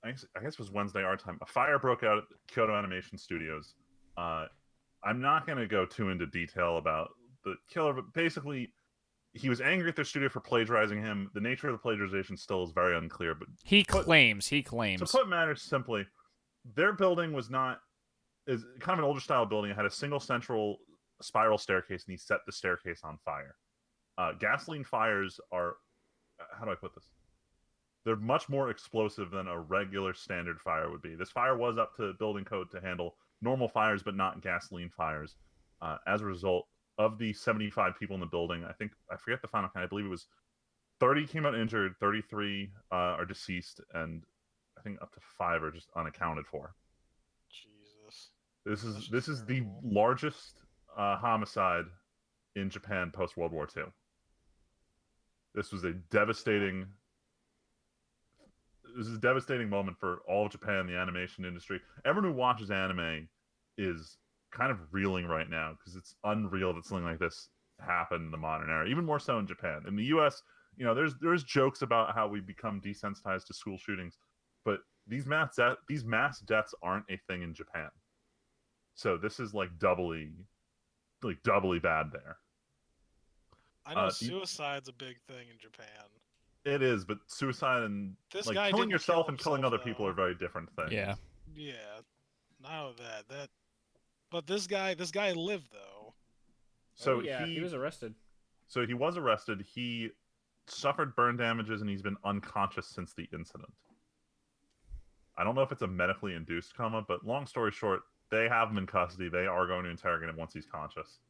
guess it was Wednesday our time. A fire broke out at Kyoto Animation Studios. I'm not going to go too into detail about the killer, but basically, he was angry at their studio for plagiarizing him. The nature of the plagiarization still is very unclear, but He claims. to put matters simply, their building is kind of an older style building. It had a single central spiral staircase, and he set the staircase on fire. Gasoline fires are, how do I put this? They're much more explosive than a regular standard fire would be. This fire was up to building code to handle normal fires, but not gasoline fires. As a result of the 75 people in the building, I forget the final count. I believe it was 30 came out injured, 33 are deceased, and I think up to 5 are just unaccounted for. Jesus. This is the terrible. largest homicide in Japan post World War II. This was a devastating moment for all of Japan, the animation industry. Everyone who watches anime is kind of reeling right now because it's unreal that something like this happened in the modern era. Even more so in Japan. In the U.S., there's jokes about how we become desensitized to school shootings, but these mass deaths aren't a thing in Japan. So this is like doubly bad there. I know suicide's a big thing in Japan. It is, but suicide and This like guy killing didn't yourself kill and killing himself, other people though. are very different things. Yeah. Yeah, I know that. But this guy lived though. So he was arrested. So he was arrested. He suffered burn damages and he's been unconscious since the incident. I don't know if it's a medically induced coma, but long story short, they have him in custody. They are going to interrogate him once he's conscious.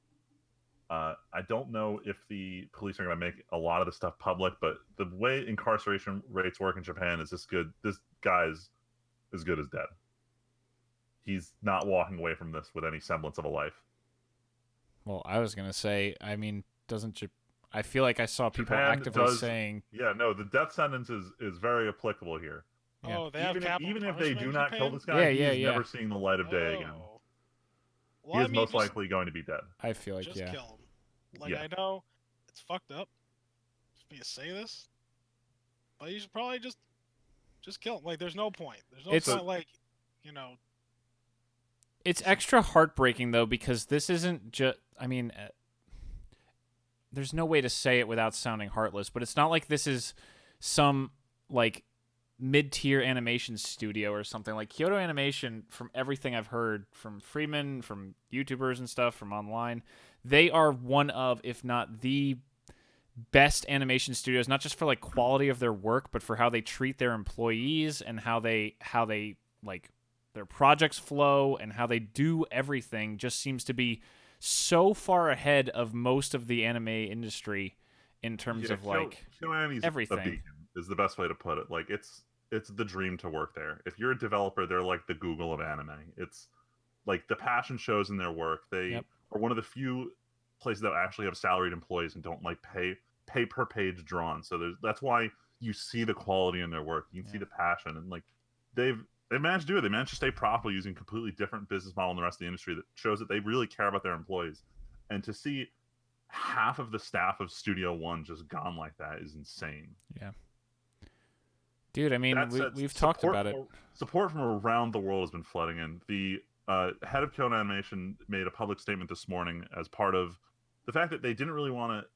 I don't know if the police are going to make a lot of the stuff public, but the way incarceration rates work in Japan is this good. This guy is as good as dead. He's not walking away from this with any semblance of a life. Well, I was gonna say, I mean, I feel like I saw people Japan actively saying, yeah, no, the death sentence is very applicable here. Yeah. Oh, they have capital Even if they punishment do in not Japan? kill this guy, Yeah, he's yeah. never seeing the light of day again. Oh. He Well, is most likely going to be dead. I feel like, just yeah. kill him. Like Yeah. I know it's fucked up for me to say this, but you should probably just kill him. Like there's no point. There's no It's- point. Like It's extra heartbreaking though because this isn't just. I mean, there's no way to say it without sounding heartless, but it's not like this is some like mid-tier animation studio or something. Like Kyoto Animation, from everything I've heard from Freeman, from YouTubers and stuff, from online, they are one of, if not the best animation studios, not just for like quality of their work, but for how they treat their employees and how they like their projects flow and how they do everything. Just seems to be so far ahead of most of the anime industry in terms of like Kyoani's everything. a beacon is the best way to put it. Like it's the dream to work there. If you're a developer, they're like the Google of anime. It's like the passion shows in their work. They Yep. are one of the few places that actually have salaried employees and don't like pay per page drawn. So that's why you see the quality in their work. You can see the passion, and like they managed to do it. They managed to stay profitable using completely different business model than the rest of the industry that shows that they really care about their employees. And to see half of the staff of Studio One just gone like that is insane. Yeah. Dude, I mean, we've talked about it. Support from around the world has been flooding in. The head of Kyoto Animation made a public statement this morning as part of the fact that they didn't really want to.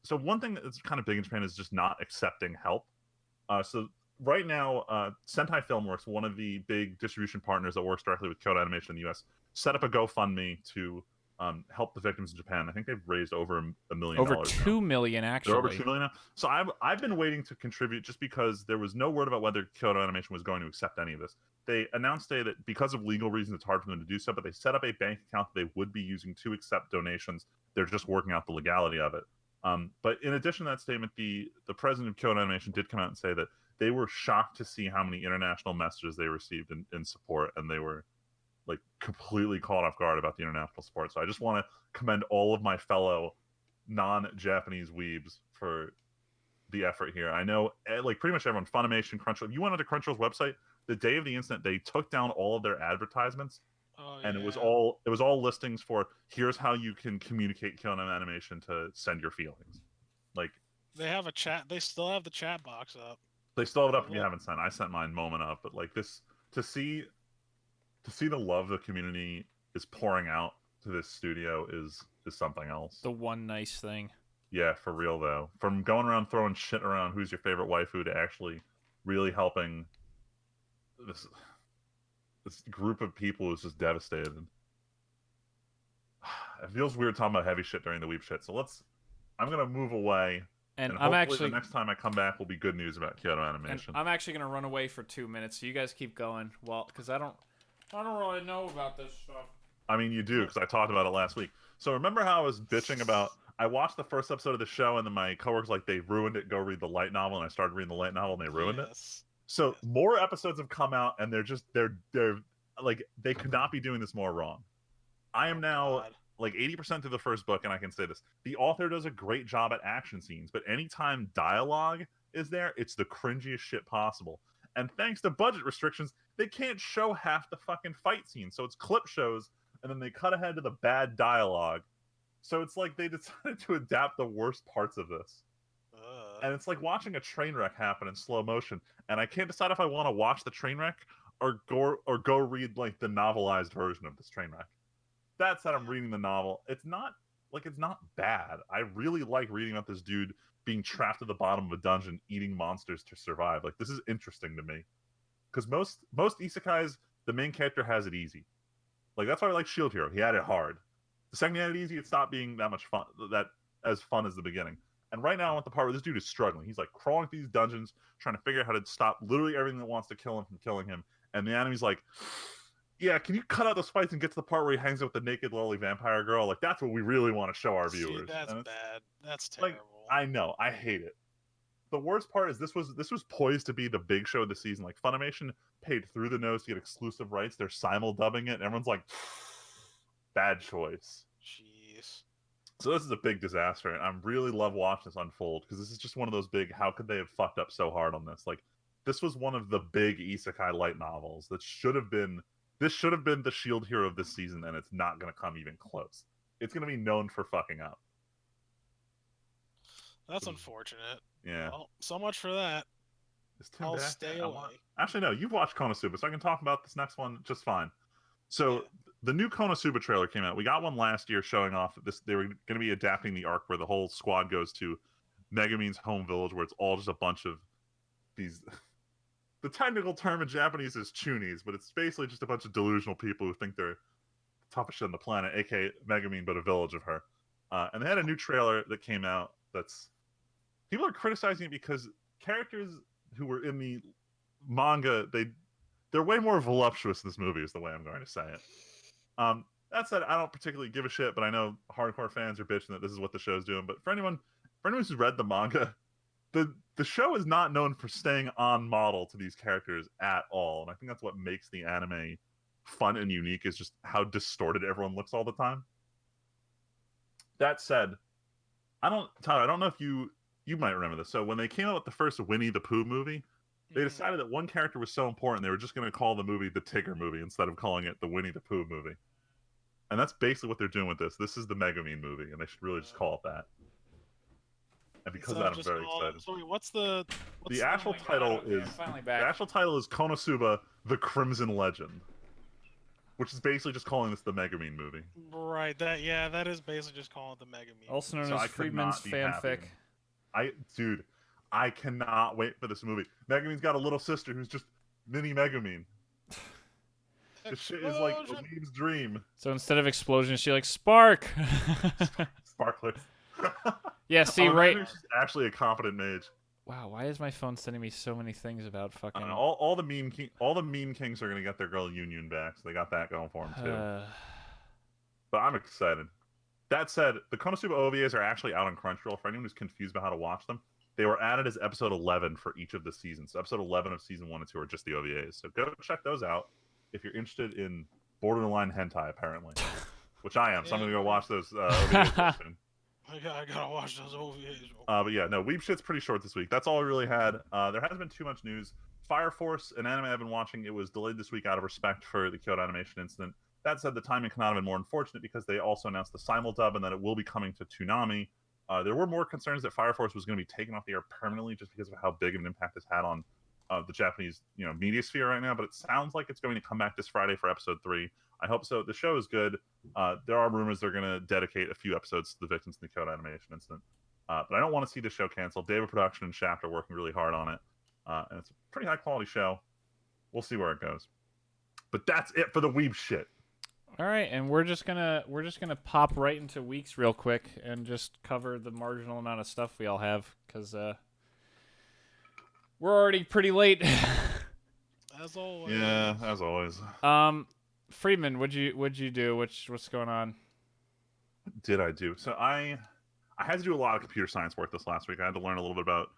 So one thing that's kind of big in Japan is just not accepting help. So right now, Sentai Filmworks, one of the big distribution partners that works directly with Kyoto Animation in the U.S., set up a GoFundMe to help the victims in Japan. I think they've raised over $1 million. Over $2 million, actually. They're over $2 million now. So I've been waiting to contribute just because there was no word about whether Kyoto Animation was going to accept any of this. They announced today that because of legal reasons, it's hard for them to do so, but they set up a bank account that they would be using to accept donations. They're just working out the legality of it. But in addition to that statement, the president of Kyoto Animation did come out and say that they were shocked to see how many international messages they received in support, and they were like completely caught off guard about the international support. So I just want to commend all of my fellow non-Japanese weebs for the effort here. I know like pretty much everyone, Funimation, Crunchyroll. You went onto Crunchyroll's website the day of the incident, they took down all of their advertisements. And it was all listings for here's how you can communicate Kyoto Animation to send your feelings. Like they have a chat. They still have the chat box up. They still have it up if you haven't sent. I sent mine moment up, but like this to see the love the community is pouring out to this studio is something else. The one nice thing. Yeah, for real though. From going around throwing shit around who's your favorite waifu to actually really helping this group of people who's just devastated. It feels weird talking about heavy shit during the weep shit. So I'm gonna move away. And I'm actually the next time I come back will be good news about Kyoto Animation. I'm actually gonna run away for 2 minutes, so you guys keep going. Well, because I don't really know about this stuff. I mean, you do, because I talked about it last week. So remember how I was bitching about? I watched the first episode of the show, and then my coworkers like they ruined it. Go read the light novel, and I started reading the light novel, and they ruined it. So more episodes have come out, and they're like they could not be doing this more wrong. I am now like 80% through the first book, and I can say this: the author does a great job at action scenes, but anytime dialogue is there, it's the cringiest shit possible. And thanks to budget restrictions, they can't show half the fucking fight scene, so it's clip shows, and then they cut ahead to the bad dialogue. So it's like they decided to adapt the worst parts of this. And it's like watching a train wreck happen in slow motion, and I can't decide if I want to watch the train wreck or go read like the novelized version of this train wreck. That said, I'm reading the novel. It's not bad. I really like reading about this dude being trapped at the bottom of a dungeon, eating monsters to survive. Like this is interesting to me, because most isekais, the main character has it easy. Like that's why I like Shield Hero. He had it hard. The second he had it easy, it stopped being that much fun. That as fun as the beginning. And right now, I'm at the part where this dude is struggling. He's like crawling through these dungeons, trying to figure out how to stop literally everything that wants to kill him from killing him. And the enemy's like, yeah, can you cut out those fights and get to the part where he hangs out with the naked lolly vampire girl? Like, that's what we really want to show our viewers. That's bad. That's terrible. Like, I know. I hate it. The worst part is this was poised to be the big show of the season. Like, Funimation paid through the nose to get exclusive rights. They're simul-dubbing it, and everyone's like, bad choice. Jeez. So this is a big disaster, and I really love watching this unfold, because this is just one of those big, how could they have fucked up so hard on this? Like, this was one of the big isekai light novels that should have been the Shield Hero of this season, and it's not going to come even close. It's going to be known for fucking up. That's unfortunate. Yeah. Well, so much for that. I'll stay away. Actually, no, you've watched Konosuba, so I can talk about this next one just fine. So the new Konosuba trailer came out. We got one last year showing off this. They were going to be adapting the arc where the whole squad goes to Megumin's home village, where it's all just a bunch of these. The technical term in Japanese is chunies, but it's basically just a bunch of delusional people who think they're the toughest shit on the planet, aka Megumin, but a village of her. And they had a new trailer that came out. That's people are criticizing it because characters who were in the manga, they're way more voluptuous in this movie, is the way I'm going to say it. That said, I don't particularly give a shit, but I know hardcore fans are bitching that this is what the show's doing. But for anyone who's read the manga, the show is not known for staying on model to these characters at all, and I think that's what makes the anime fun and unique, is just how distorted everyone looks all the time. That said, Tyler, I don't know if you you might remember this. So when they came out with the first Winnie the Pooh movie, they decided that one character was so important they were just going to call the movie the Tigger movie instead of calling it the Winnie the Pooh movie. And that's basically what they're doing with this. This is the Megumin movie, and they should really just call it that. And because of that, I'm very excited. Sorry, what's the actual title is finally back. The actual title is Konosuba: The Crimson Legend, which is basically just calling this the Megumin movie. Right. That is basically just calling it the Megumin. Also known as Friedman's fanfic. Dude, I cannot wait for this movie. Megumin's got a little sister who's just mini Megumin. This shit is like a Weeb's dream. So instead of explosions, she like spark. Sparkler. Yeah, see, right. She's actually a competent mage. Wow, why is my phone sending me so many things about fucking? All the meme kings are gonna get their girl Union back, so they got that going for them too. But I'm excited. That said, the Konosuba OVAs are actually out on Crunchyroll. For anyone who's confused about how to watch them, they were added as episode 11 for each of the seasons. So episode 11 of season 1 and 2 are just the OVAs. So go check those out if you're interested in borderline hentai, apparently, which I am. So I'm gonna go watch those OVAs soon. I gotta watch those OVAs. But yeah, no, Weeb shit's pretty short this week. That's all we really had. There hasn't been too much news. Fire Force, an anime I've been watching, it was delayed this week out of respect for the Kyoto Animation incident. That said, the timing cannot have been more unfortunate because they also announced the simuldub and that it will be coming to Toonami. There were more concerns that Fire Force was going to be taken off the air permanently just because of how big of an impact it's had on the Japanese, media sphere right now. But it sounds like it's going to come back this Friday for episode 3. I hope so. The show is good. There are rumors they're going to dedicate a few episodes to the victims in the Kyoto Animation incident. But I don't want to see the show canceled. David Production and Shaft are working really hard on it. And it's a pretty high quality show. We'll see where it goes. But that's it for the Weeb shit. All right, and we're just gonna pop right into weeks real quick and just cover the marginal amount of stuff we all have because we're already pretty late. As always. Yeah, as always. Friedman, what'd you do? What's going on? What did I do? So I had to do a lot of computer science work this last week. I had to learn a little bit about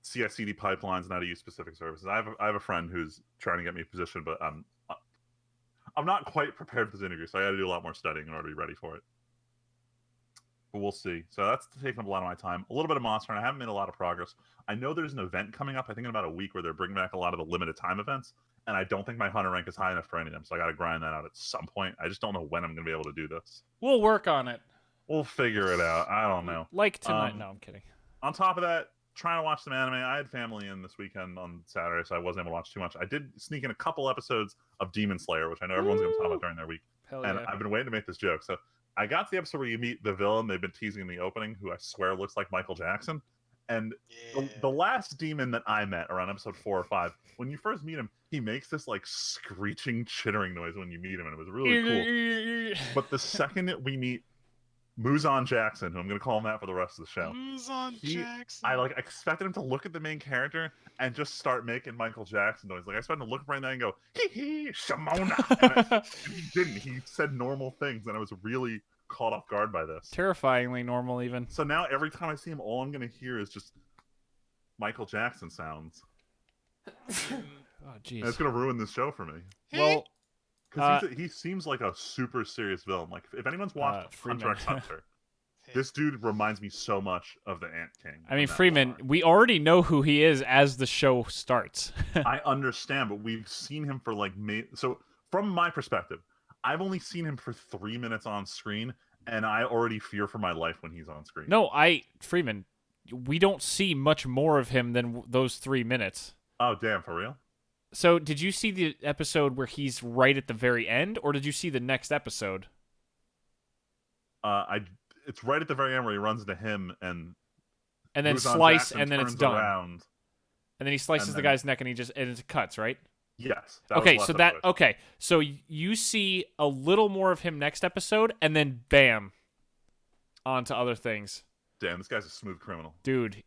CI/CD pipelines and how to use specific services. I have a friend who's trying to get me a position, but I'm not quite prepared for this interview, so I got to do a lot more studying in order to be ready for it. But we'll see. So that's taking up a lot of my time. A little bit of Monster, and I haven't made a lot of progress. I know there's an event coming up, I think in about a week, where they're bringing back a lot of the limited time events, and I don't think my Hunter rank is high enough for any of them, so I got to grind that out at some point. I just don't know when I'm going to be able to do this. We'll work on it. We'll figure it out. I don't know. Like tonight. No, I'm kidding. On top of that, trying to watch some anime. I had family in this weekend on Saturday, so I wasn't able to watch too much. I did sneak in a couple episodes of Demon Slayer, which I know everyone's going to talk about during their week. Hell and yeah. I've been waiting to make this joke. So I got to the episode where you meet the villain they've been teasing in the opening, who I swear looks like Michael Jackson. And the last demon that I met around episode 4 or 5, when you first meet him, he makes this like screeching, chittering noise when you meet him, and it was really cool. But the second we meet Muzan Jackson, who I'm going to call him that for the rest of the show. Muzan Jackson. I expected him to look at the main character and just start making Michael Jackson noise. Like I expected him to look right now and go, hee hee, Shimona. And he didn't. He said normal things, and I was really caught off guard by this. Terrifyingly normal, even. So now every time I see him, all I'm going to hear is just Michael Jackson sounds. Oh, jeez. And it's going to ruin this show for me. Well, because he seems like a super serious villain. Like if anyone's watched Hunter x Hunter, this dude reminds me so much of the Ant King. I mean, Freeman, we already know who he is as the show starts. I understand, but we've seen him for so from my perspective, I've only seen him for 3 minutes on screen, and I already fear for my life when he's on screen. No, Freeman, we don't see much more of him than those 3 minutes. Oh, damn, for real? So, did you see the episode where he's right at the very end, or did you see the next episode? It's right at the very end where he runs into him and then Muzan slice, Jackson and then it's turns done. around. And then he slices the guy's neck, and it cuts, right? Yes. So you see a little more of him next episode, and then bam, on to other things. Damn, this guy's a smooth criminal, dude.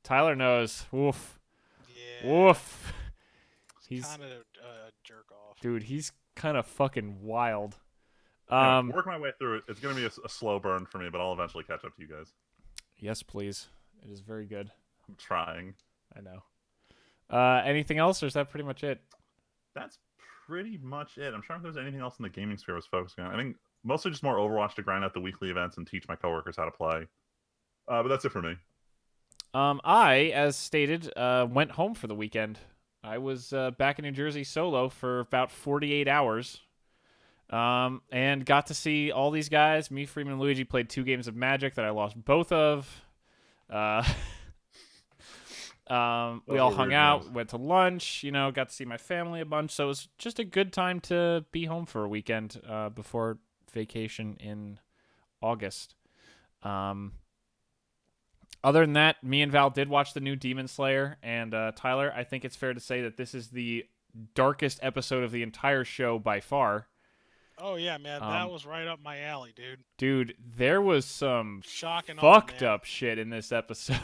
Tyler knows. Woof. Yeah. Woof. He's kind of a jerk off. Dude, he's kind of fucking wild. Work my way through it. It's going to be a slow burn for me, but I'll eventually catch up to you guys. Yes, please. It is very good. I'm trying. I know. Anything else, or is that pretty much it? That's pretty much it. I'm trying if there's anything else in the gaming sphere I was focusing on. I think mostly just more Overwatch to grind out the weekly events and teach my coworkers how to play. But that's it for me. I, as stated, went home for the weekend. I was back in New Jersey solo for about 48 hours. And got to see all these guys. Me, Freeman, and Luigi played 2 games of Magic that I lost both of. We all hung out, went to lunch, got to see my family a bunch. So it was just a good time to be home for a weekend before vacation in August. Other than that, me and Val did watch the new Demon Slayer. And Tyler, I think it's fair to say that this is the darkest episode of the entire show by far. Oh yeah, man, that was right up my alley, dude. Dude, there was some shocking, fucked up shit in this episode.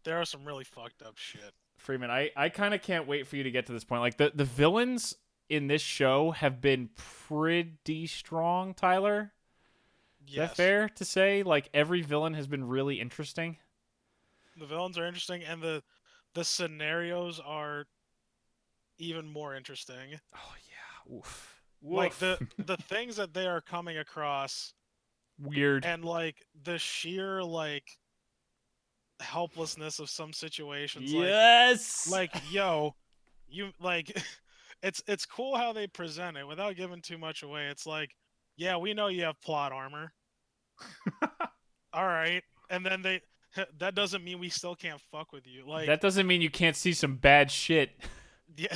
There was some really fucked up shit. Freeman, I kind of can't wait for you to get to this point. Like the villains in this show have been pretty strong, Tyler. Yes. Is that fair to say? Like every villain has been really interesting. The villains are interesting, and the scenarios are even more interesting. Oh yeah, oof. Like the things that they are coming across, weird, and like the sheer like helplessness of some situations. Yes, like yo, you like, it's cool how they present it without giving too much away. It's like, yeah, we know you have plot armor. All right, and then that doesn't mean we still can't fuck with you. Like that doesn't mean you can't see some bad shit. Yeah,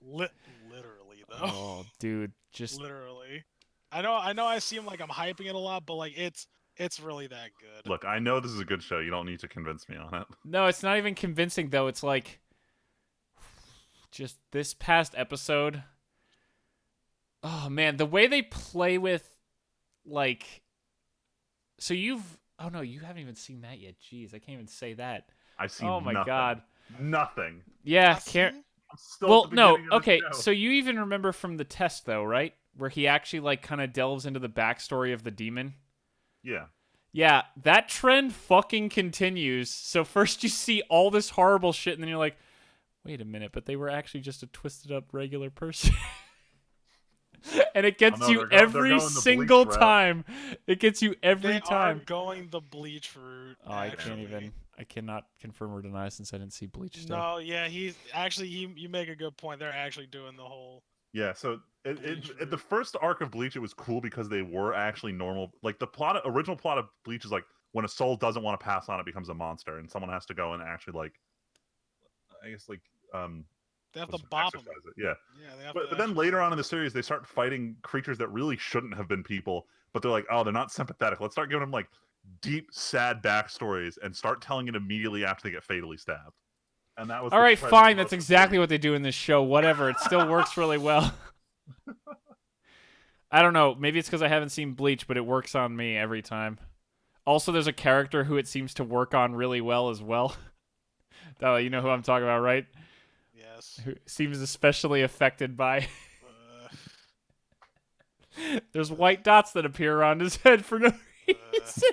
literally though. Oh, dude, just literally. I know. I seem like I'm hyping it a lot, but like it's really that good. Look, I know this is a good show. You don't need to convince me on it. No, it's not even convincing though. It's like just this past episode. Oh man, the way they play with like. So oh no, you haven't even seen that yet. Jeez, I can't even say that. I've seen. Oh my nothing. God. Nothing. Yeah, can't. Well, no, okay. So you even remember from the test though, right? Where he actually like kind of delves into the backstory of the demon. Yeah. Yeah, that trend fucking continues. So first you see all this horrible shit, and then you're like, wait a minute, but they were actually just a twisted up regular person. And it gets you every single time. It gets you every time. They are going the Bleach route. Oh, I cannot confirm or deny since I didn't see Bleach still. No, yeah, you make a good point. They're actually doing the whole. Yeah, so the first arc of Bleach, it was cool because they were actually normal. Like the original plot of Bleach is like when a soul doesn't want to pass on, it becomes a monster, and someone has to go and actually like, I guess like they have to bop them. Yeah. Yeah, but then later on in the series, they start fighting creatures that really shouldn't have been people, but they're like, oh, they're not sympathetic. Let's start giving them like deep, sad backstories and start telling it immediately after they get fatally stabbed. And that was all right. Fine, that's exactly what they do in this show. Whatever, it still works really well. I don't know. Maybe it's because I haven't seen Bleach, but it works on me every time. Also, there's a character who it seems to work on really well as well. You know who I'm talking about, right? Yes. Who seems especially affected by. There's white dots that appear around his head for no reason.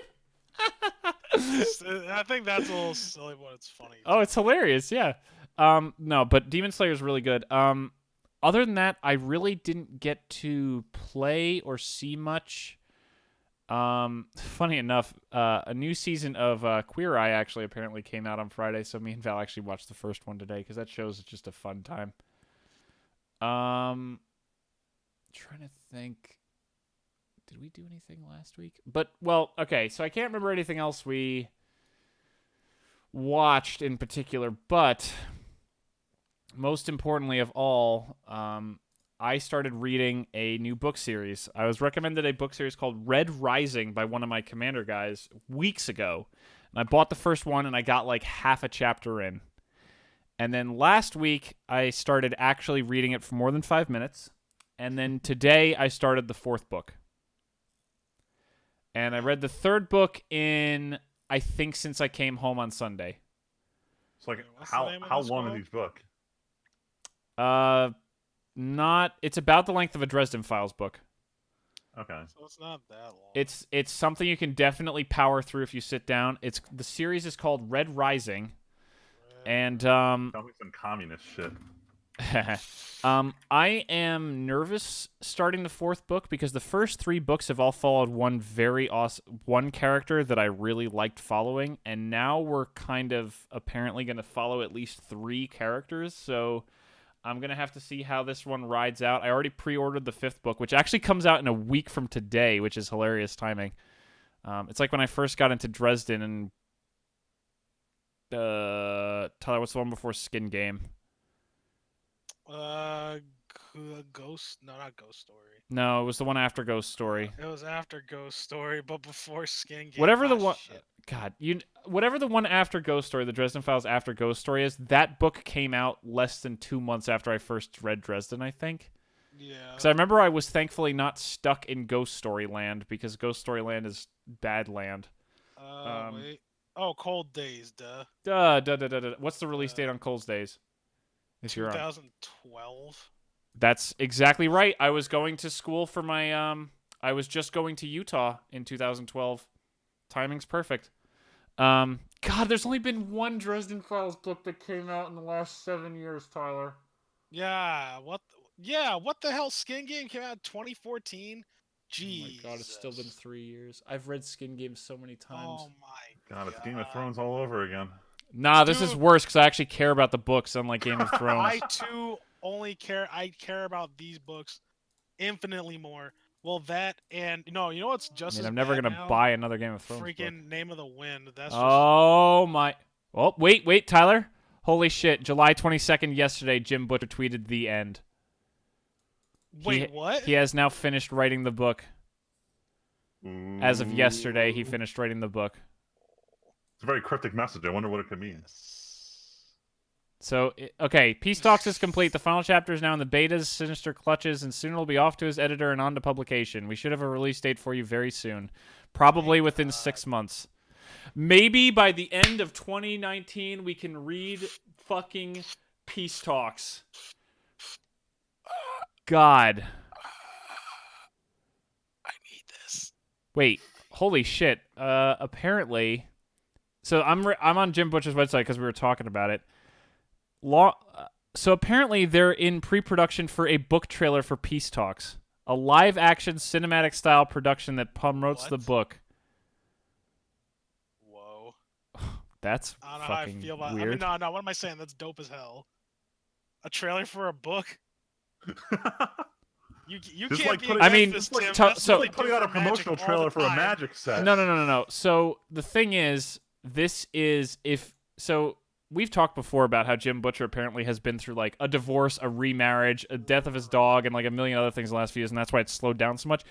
I think that's a little silly, but it's funny. Oh, it's hilarious, yeah. No, but Demon Slayer is really good. Other than that, I really didn't get to play or see much. Funny enough, a new season of Queer Eye actually apparently came out on Friday, so me and Val actually watched the first one today because that show's just a fun time. Trying to think. Did we do anything last week? But, well, okay, so I can't remember anything else we watched in particular, but most importantly of all, I started reading a new book series. I was recommended a book series called Red Rising by one of my Commander guys weeks ago, and I bought the first one, and I got like half a chapter in. And then last week, I started actually reading it for more than 5 minutes, and then today I started the fourth book. And I read the third book in, I think, since I came home on Sunday. It's like, how long is each book? It's about the length of a Dresden Files book. Okay. So it's not that long. It's something you can definitely power through if you sit down. The series is called Red Rising. And sounds like some communist shit. I am nervous starting the 4th book because the first 3 books have all followed one character that I really liked following, and now we're kind of apparently going to follow at least 3 characters, so I'm going to have to see how this one rides out. I already pre-ordered the 5th book, which actually comes out in a week from today, which is hilarious timing. It's like when I first got into Dresden and... Tyler, what's the one before Skin Game? Ghost? No, not Ghost Story. No, it was the one after Ghost Story. It was after Ghost Story, but before Skin Game. Whatever the one, shit. God, whatever the one after Ghost Story, the Dresden Files after Ghost Story is, that book came out less than 2 months after I first read Dresden, I think. Yeah. Because I remember I was thankfully not stuck in Ghost Story land, because Ghost Story land is bad land. Wait. Oh, Cold Days, duh. Duh. What's the release date on Cold Days? 2012. That's exactly right. I was going to school for my I was just going to Utah in 2012. Timing's perfect. God, there's only been one Dresden Files book that came out in the last 7 years, Tyler. Yeah, what the hell? Skin Game came out in 2014. Jeez. Oh my God, it's still been 3 years. I've read Skin Game so many times. Oh my God, it's Game of Thrones all over again. Nah, this is Dude. worse because I actually care about the books, unlike Game of Thrones. I too only care. I care about these books infinitely more. Well, that and you know what's just. I mean, as I'm never bad gonna now? buy another Game of Thrones Freaking book. Name of the Wind. That's Oh my! Oh wait, Tyler! Holy shit! July 22nd, yesterday, Jim Butcher tweeted the end. Wait, what? He has now finished writing the book. Ooh. As of yesterday, he finished writing the book. It's a very cryptic message. I wonder what it could mean. So, okay, Peace Talks is complete. The final chapter is now in the betas, Sinister Clutches, and soon it'll be off to his editor and on to publication. We should have a release date for you very soon. Probably within 6 months. Maybe by the end of 2019, we can read fucking Peace Talks. God. I need this. Wait, holy shit. Apparently... So I'm on Jim Butcher's website because we were talking about it. So apparently they're in pre-production for a book trailer for Peace Talks, a live-action cinematic-style production that promotes the book. Whoa. That's I don't know how I fucking feel about. weird. I mean, no. What am I saying? That's dope as hell. A trailer for a book. You Just can't like be putting- against I mean, this, so- Tim. so- That's what they putting do out a for Magic promotional all trailer the for a time. Magic set. No. So the thing is, this is so we've talked before about how Jim Butcher apparently has been through like a divorce, a remarriage, a death of his dog, and like a million other things in the last few years, and that's why it's slowed down so much.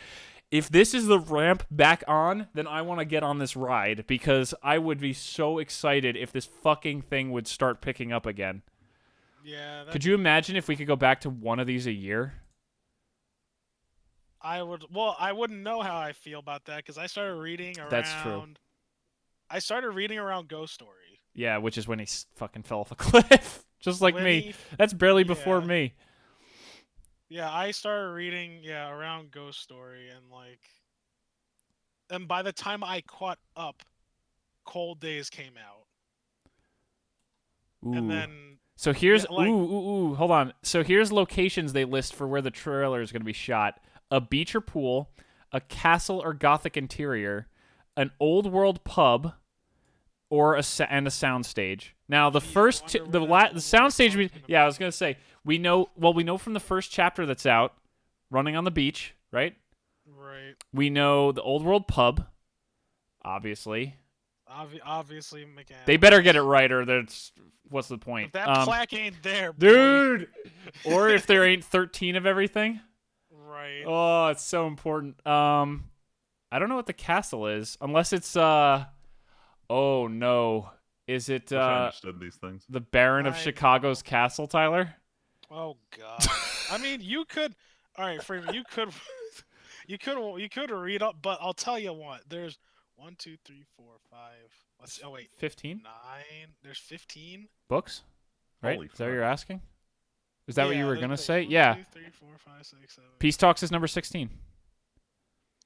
If this is the ramp back on, then I want to get on this ride because I would be so excited if this fucking thing would start picking up again. Yeah. Could you imagine if we could go back to one of these a year? I would. Well, I wouldn't know how I feel about that because I started reading around. That's true. I started reading around Ghost Story. Yeah, which is when he fucking fell off a cliff. Just like When me. he- That's barely before yeah. me. Yeah, I started reading around Ghost Story and by the time I caught up, Cold Days came out. Ooh. And then So here's Yeah, like- hold on. So here's locations they list for where the trailer is going to be shot: a beach or pool, a castle or gothic interior, an old world pub, or and a soundstage. Now the Geez, I first wonder the where la- that the old soundstage world pub's I was going to say we know from the first chapter that's out, running on the beach, right? right, We know the old world pub, obviously. obviously mechanics. They better get it right, or that's what's the point? If that plaque ain't there, boy. Dude, or if there ain't 13 of everything. Right. Oh, it's so important. I don't know what the castle is, unless it's oh no, is it Wish I understood these things. the Baron of I- Chicago's castle, Tyler? Oh God. I mean, you could. All right, Freeman. You could. You could read up, but I'll tell you what. There's 1, 2, 3, 4, 5. Let's. Oh wait. 15 9. There's 15. books, right? Holy Is that what fuck. you're asking? Is that what you were there's gonna like say? 1, Yeah. 2, 3, 4, 5, 6, 7. Peace Talks is number 16.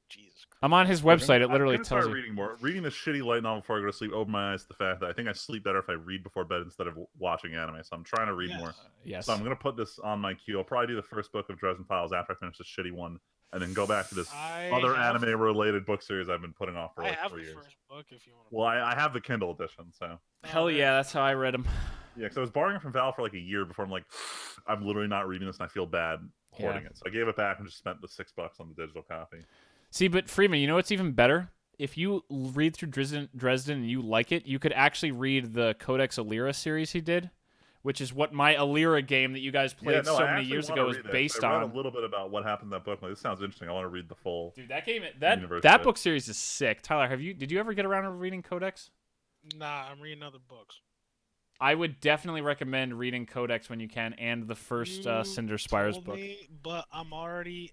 Jesus Christ. I'm on his website. It literally I'm gonna tells start you. reading more. Reading the shitty light novel before I go to sleep opened my eyes to the fact that I think I sleep better if I read before bed instead of watching anime. So I'm trying to read more. Yes. So I'm gonna put this on my queue. I'll probably do the first book of Dresden Files after I finish the shitty one, and then go back to this other anime-related book series I've been putting off for like 4 years. First book if you want to. Well, I have the Kindle edition, so. Hell yeah, that's how I read them. Yeah, because I was borrowing it from Val for like a year before I'm like, I'm literally not reading this and I feel bad hoarding it. So I gave it back and just spent the $6 on the digital copy. See, but Freeman, you know what's even better? If you read through Dresden and you like it, you could actually read the Codex Alira series he did, which is what my Alira game that you guys played so many years ago is based on. I read a little bit about what happened in that book. Like, this sounds interesting. I want to read the full. Dude, that game, that book series is sick. Tyler, did you ever get around to reading Codex? Nah, I'm reading other books. I would definitely recommend reading Codex when you can, and the first Cinder Spires book. But I'm already,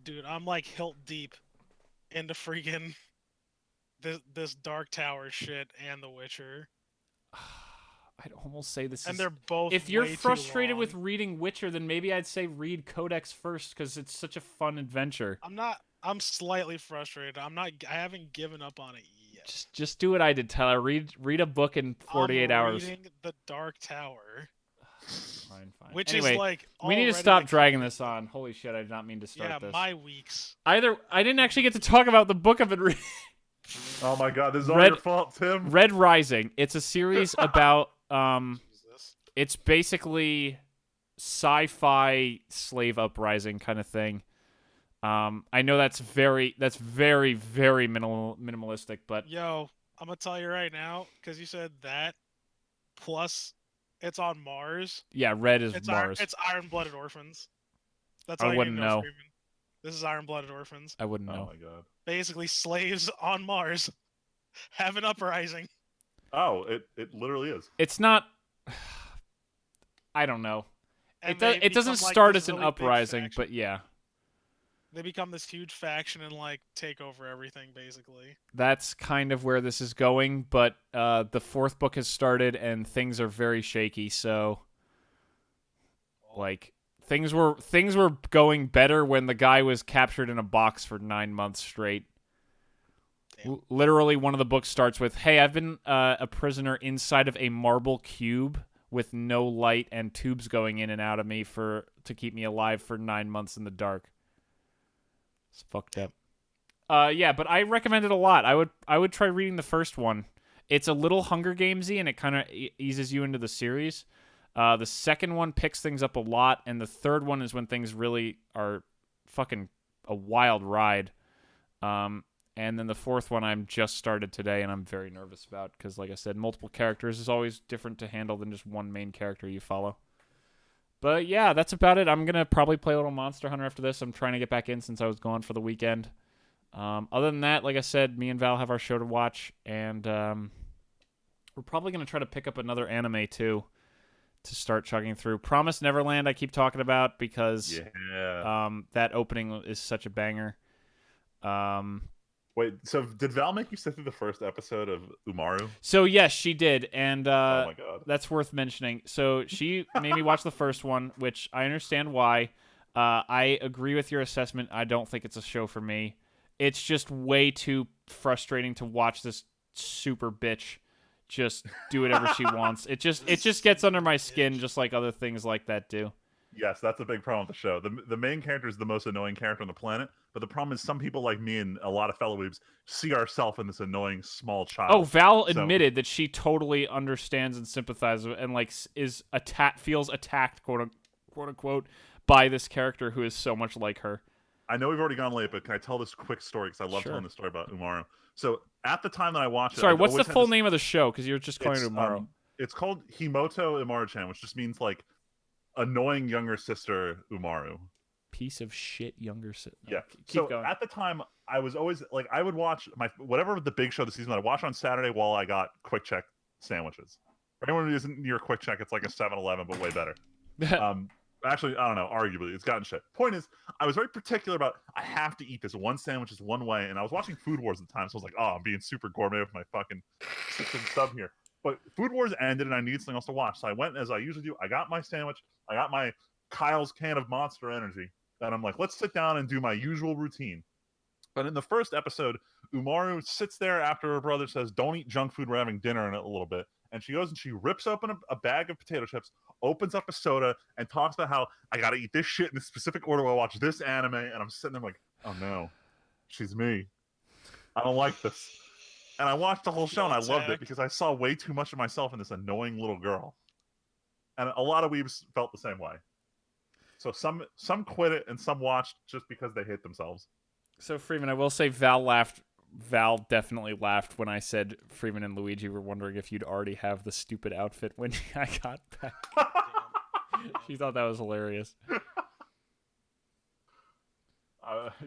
dude. I'm like hilt deep into freaking this Dark Tower shit and The Witcher. I'd almost say this and is... they're both If you're way frustrated too long. with reading Witcher, then maybe I'd say read Codex first, because it's such a fun adventure. I'm slightly frustrated. I haven't given up on it yet. Just do what I did, Tyler. Read a book in 48 hours. Reading The Dark Tower. Fine. Which anyway, is like we need to stop dragging this on. Holy shit, I did not mean to start this. Yeah, my weeks. I didn't actually get to talk about the book I've been reading. Oh my god, this is all your fault, Tim. Red Rising. It's a series about it's basically sci-fi slave uprising kind of thing. I know that's very, very minimalistic, but yo, I'm gonna tell you right now, because you said that. Plus, it's on Mars. Yeah, Red is Mars. It's Iron-Blooded Orphans. That's I all you wouldn't know. This is Iron-Blooded Orphans. I wouldn't know. Oh my god. Basically, slaves on Mars have an uprising. Oh, it literally is. It's not. I don't know. And it doesn't start as an uprising, but yeah. They become this huge faction and like take over everything, basically. That's kind of where this is going, but the fourth book has started and things are very shaky. So, like, things were going better when the guy was captured in a box for 9 months straight. Literally, one of the books starts with, "Hey, I've been a prisoner inside of a marble cube with no light and tubes going in and out of me to keep me alive for 9 months in the dark." It's fucked up. Yeah, but I recommend it a lot. I would try reading the first one. It's a little Hunger Gamesy, and it kind of eases you into the series. The second one picks things up a lot, and the third one is when things really are fucking a wild ride. And then the fourth one I'm just started today, and I'm very nervous about because, like I said, multiple characters is always different to handle than just one main character you follow. But yeah, that's about it. I'm going to probably play a little Monster Hunter after this. I'm trying to get back in since I was gone for the weekend. Other than that, like I said, me and Val have our show to watch, and we're probably going to try to pick up another anime too to start chugging through. Promised Neverland I keep talking about because that opening is such a banger. Wait, so did Val make you sit through the first episode of Umaru? So yes, she did, and oh my god, that's worth mentioning. So she made me watch the first one, which I understand why. I agree with your assessment. I don't think it's a show for me. It's just way too frustrating to watch this super bitch just do whatever she wants. It just gets under my skin, just like other things like that do. Yes, that's a big problem with the show. The main character is the most annoying character on the planet, but the problem is some people like me and a lot of fellow weebs see ourselves in this annoying small child. Oh, Val admitted that she totally understands and sympathizes and like feels attacked, quote unquote, by this character who is so much like her. I know we've already gone late, but can I tell this quick story because I love telling this story about Umaru. So at the time that I watched it, what's the full name of the show? Because you're just calling it Umaru. It's called Himoto Umaru-chan, which just means like annoying younger sister Umaru. Piece of shit younger sister. Yeah. Keep going. At the time, I was always like, I would watch whatever the big show of the season. I'd watch on Saturday while I got Quick Check sandwiches. For anyone who isn't near Quick Check, it's like a 7-Eleven, but way better. Actually, I don't know. Arguably, it's gotten shit. Point is, I was very particular about I have to eat this one sandwich this one way, and I was watching Food Wars at the time, so I was like, oh, I'm being super gourmet with my fucking system sub here. But Food Wars ended, and I needed something else to watch, so I went as I usually do. I got my sandwich, I got my Kyle's can of Monster Energy, and I'm like, let's sit down and do my usual routine. But in the first episode, Umaru sits there after her brother says, "Don't eat junk food. We're having dinner in a little bit." And she goes and she rips open a bag of potato chips, opens up a soda, and talks about how I gotta eat this shit in a specific order while I watch this anime. And I'm sitting there like, oh no, she's me. I don't like this. And I watched the whole show and I loved it because I saw way too much of myself in this annoying little girl. And a lot of weebs felt the same way. So some quit it and some watched just because they hate themselves. So Freeman, I will say Val definitely laughed when I said Freeman and Luigi were wondering if you'd already have the stupid outfit when I got back. She thought that was hilarious.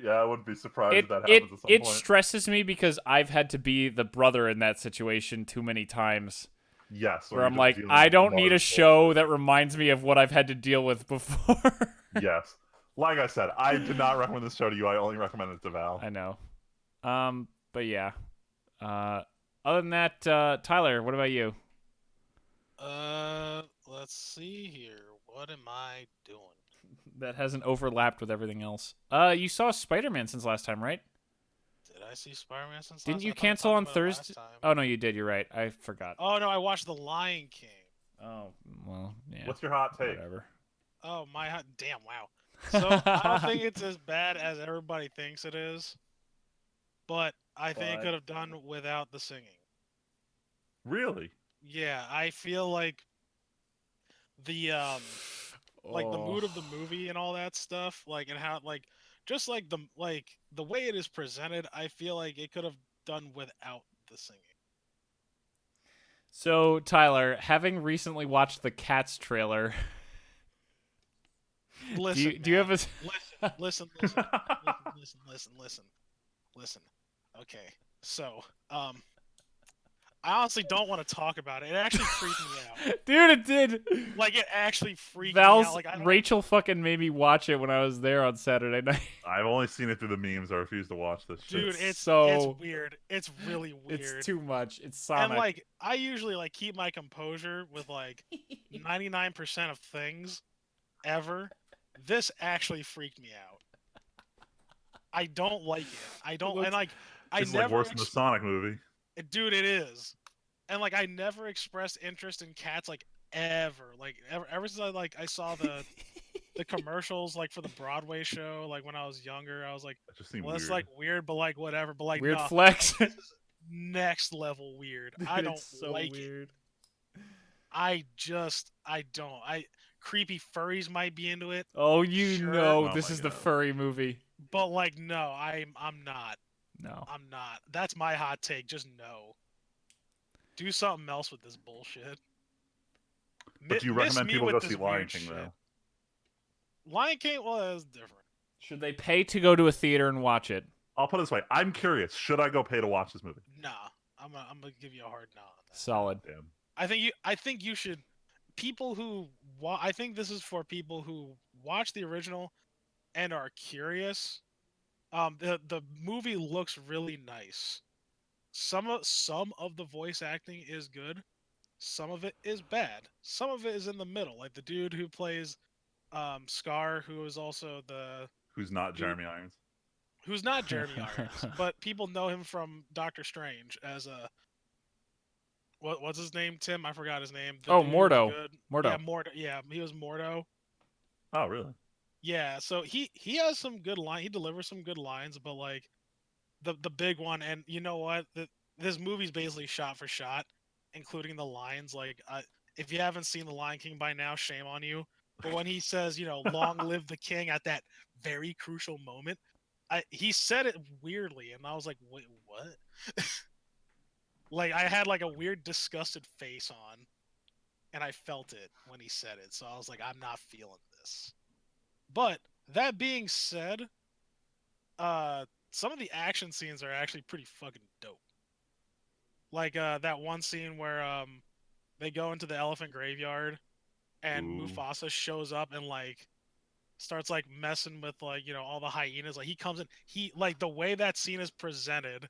Yeah, I wouldn't be surprised if that happens at some point. It stresses me because I've had to be the brother in that situation too many times. Yes. Where I'm like, I don't need a show that reminds me of what I've had to deal with before. Yes. Like I said, I did not recommend this show to you. I only recommend it to Val. I know. But yeah. Other than that, Tyler, what about you? Let's see here. What am I doing? That hasn't overlapped with everything else. You saw Spider-Man since last time, right? Did I see Spider-Man since last time? Didn't you I cancel on Thursday? Oh, no, you did. You're right. I forgot. Oh, no, I watched The Lion King. Oh, well, yeah. What's your hot take? Whatever. Oh, my hot... Damn, wow. So, I don't think it's as bad as everybody thinks it is. But I think it could have done without the singing. Really? Yeah, I feel like the like the mood of the movie and all that stuff, like, and how, like, just like the way it is presented, I feel like it could have done without the singing. So, Tyler, having recently watched the Cats trailer, listen, do you have a listen. Okay, so I honestly don't want to talk about it. It actually freaked me out. Dude, it did. Like, it actually freaked me out. Like, Rachel fucking made me watch it when I was there on Saturday night. I've only seen it through the memes. I refuse to watch this shit. Dude, it's weird. It's really weird. It's too much. It's Sonic. And, like, I usually, like, keep my composure with, like, 99% of things ever. This actually freaked me out. I don't like it. I don't, and, like, it's like worse than the Sonic movie. Dude, it is. And, like, I never expressed interest in cats, like, ever. Like, ever since I saw the commercials, like, for the Broadway show, like, when I was younger, I was like, well, it's, like, weird, but, like, whatever. But, like, weird flex. Like, this is next level weird. I don't like it. I don't. Creepy furries might be into it. Oh, this is the furry movie. But, like, no, I'm not. No. I'm not. That's my hot take. Just no. Do something else with this bullshit. But do you recommend people go see Lion King, though? Lion King, well, that's different. Should they pay to go to a theater and watch it? I'll put it this way. I'm curious. Should I go pay to watch this movie? Nah. I'm gonna give you a hard no on that. Solid. Damn. I think you should... People who... I think this is for people who watch the original and are curious. The movie looks really nice. Some of the voice acting is good. Some of it is bad. Some of it is in the middle. Like the dude who plays Scar, who is also who's not Jeremy Irons. Who's not Jeremy Irons, but people know him from Doctor Strange as a... What's his name, Tim? I forgot his name. Mordo. Mordo. Yeah, Mordo. Yeah, he was Mordo. Oh, really? Yeah, so he has some good lines. He delivers some good lines, but like the big one, and you know what? This movie's basically shot for shot, including the lines. Like, if you haven't seen The Lion King by now, shame on you. But when he says, "Long live the king" at that very crucial moment, he said it weirdly, and I was like, "Wait, what?" Like, I had like a weird disgusted face on, and I felt it when he said it. So I was like, "I'm not feeling this." But that being said, some of the action scenes are actually pretty fucking dope. Like that one scene where they go into the elephant graveyard and Mufasa shows up and like starts like messing with like, all the hyenas. Like he comes in, like the way that scene is presented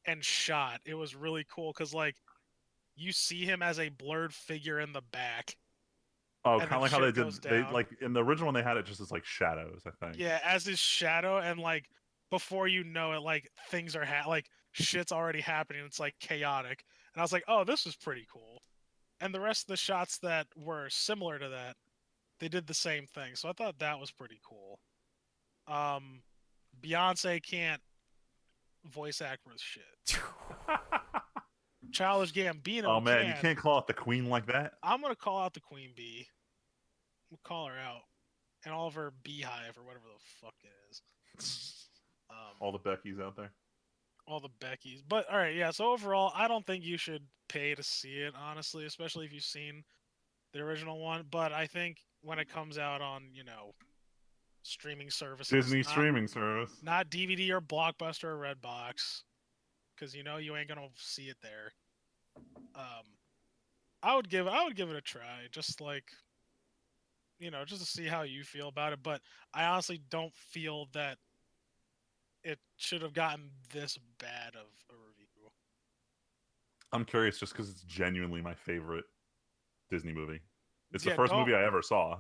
and shot, it was really cool because like you see him as a blurred figure in the back. Oh, kind of like how they did. They like in the original one, they had it just as like shadows, I think. Yeah, as his shadow, and like before you know it, like things are like shit's already happening. It's like chaotic, and I was like, oh, this was pretty cool. And the rest of the shots that were similar to that, they did the same thing. So I thought that was pretty cool. Beyonce can't voice act worth shit. Childish Oh Gambino man, you can. can't call it the queen like that. I'm gonna call out the Queen Bee. We'll call her out, and all of her beehive or whatever the fuck it is. All the Beckys out there. All the Beckys. But all right, yeah. So overall, I don't think you should pay to see it, honestly, especially if you've seen the original one. But I think when it comes out on, streaming services, Disney streaming service. not DVD or Blockbuster or Redbox, because you ain't gonna see it there. I would give it a try, just like just to see how you feel about it. But I honestly don't feel that it should have gotten this bad of a review. I'm curious just because it's genuinely my favorite Disney movie. It's the Yeah, first movie I ever saw.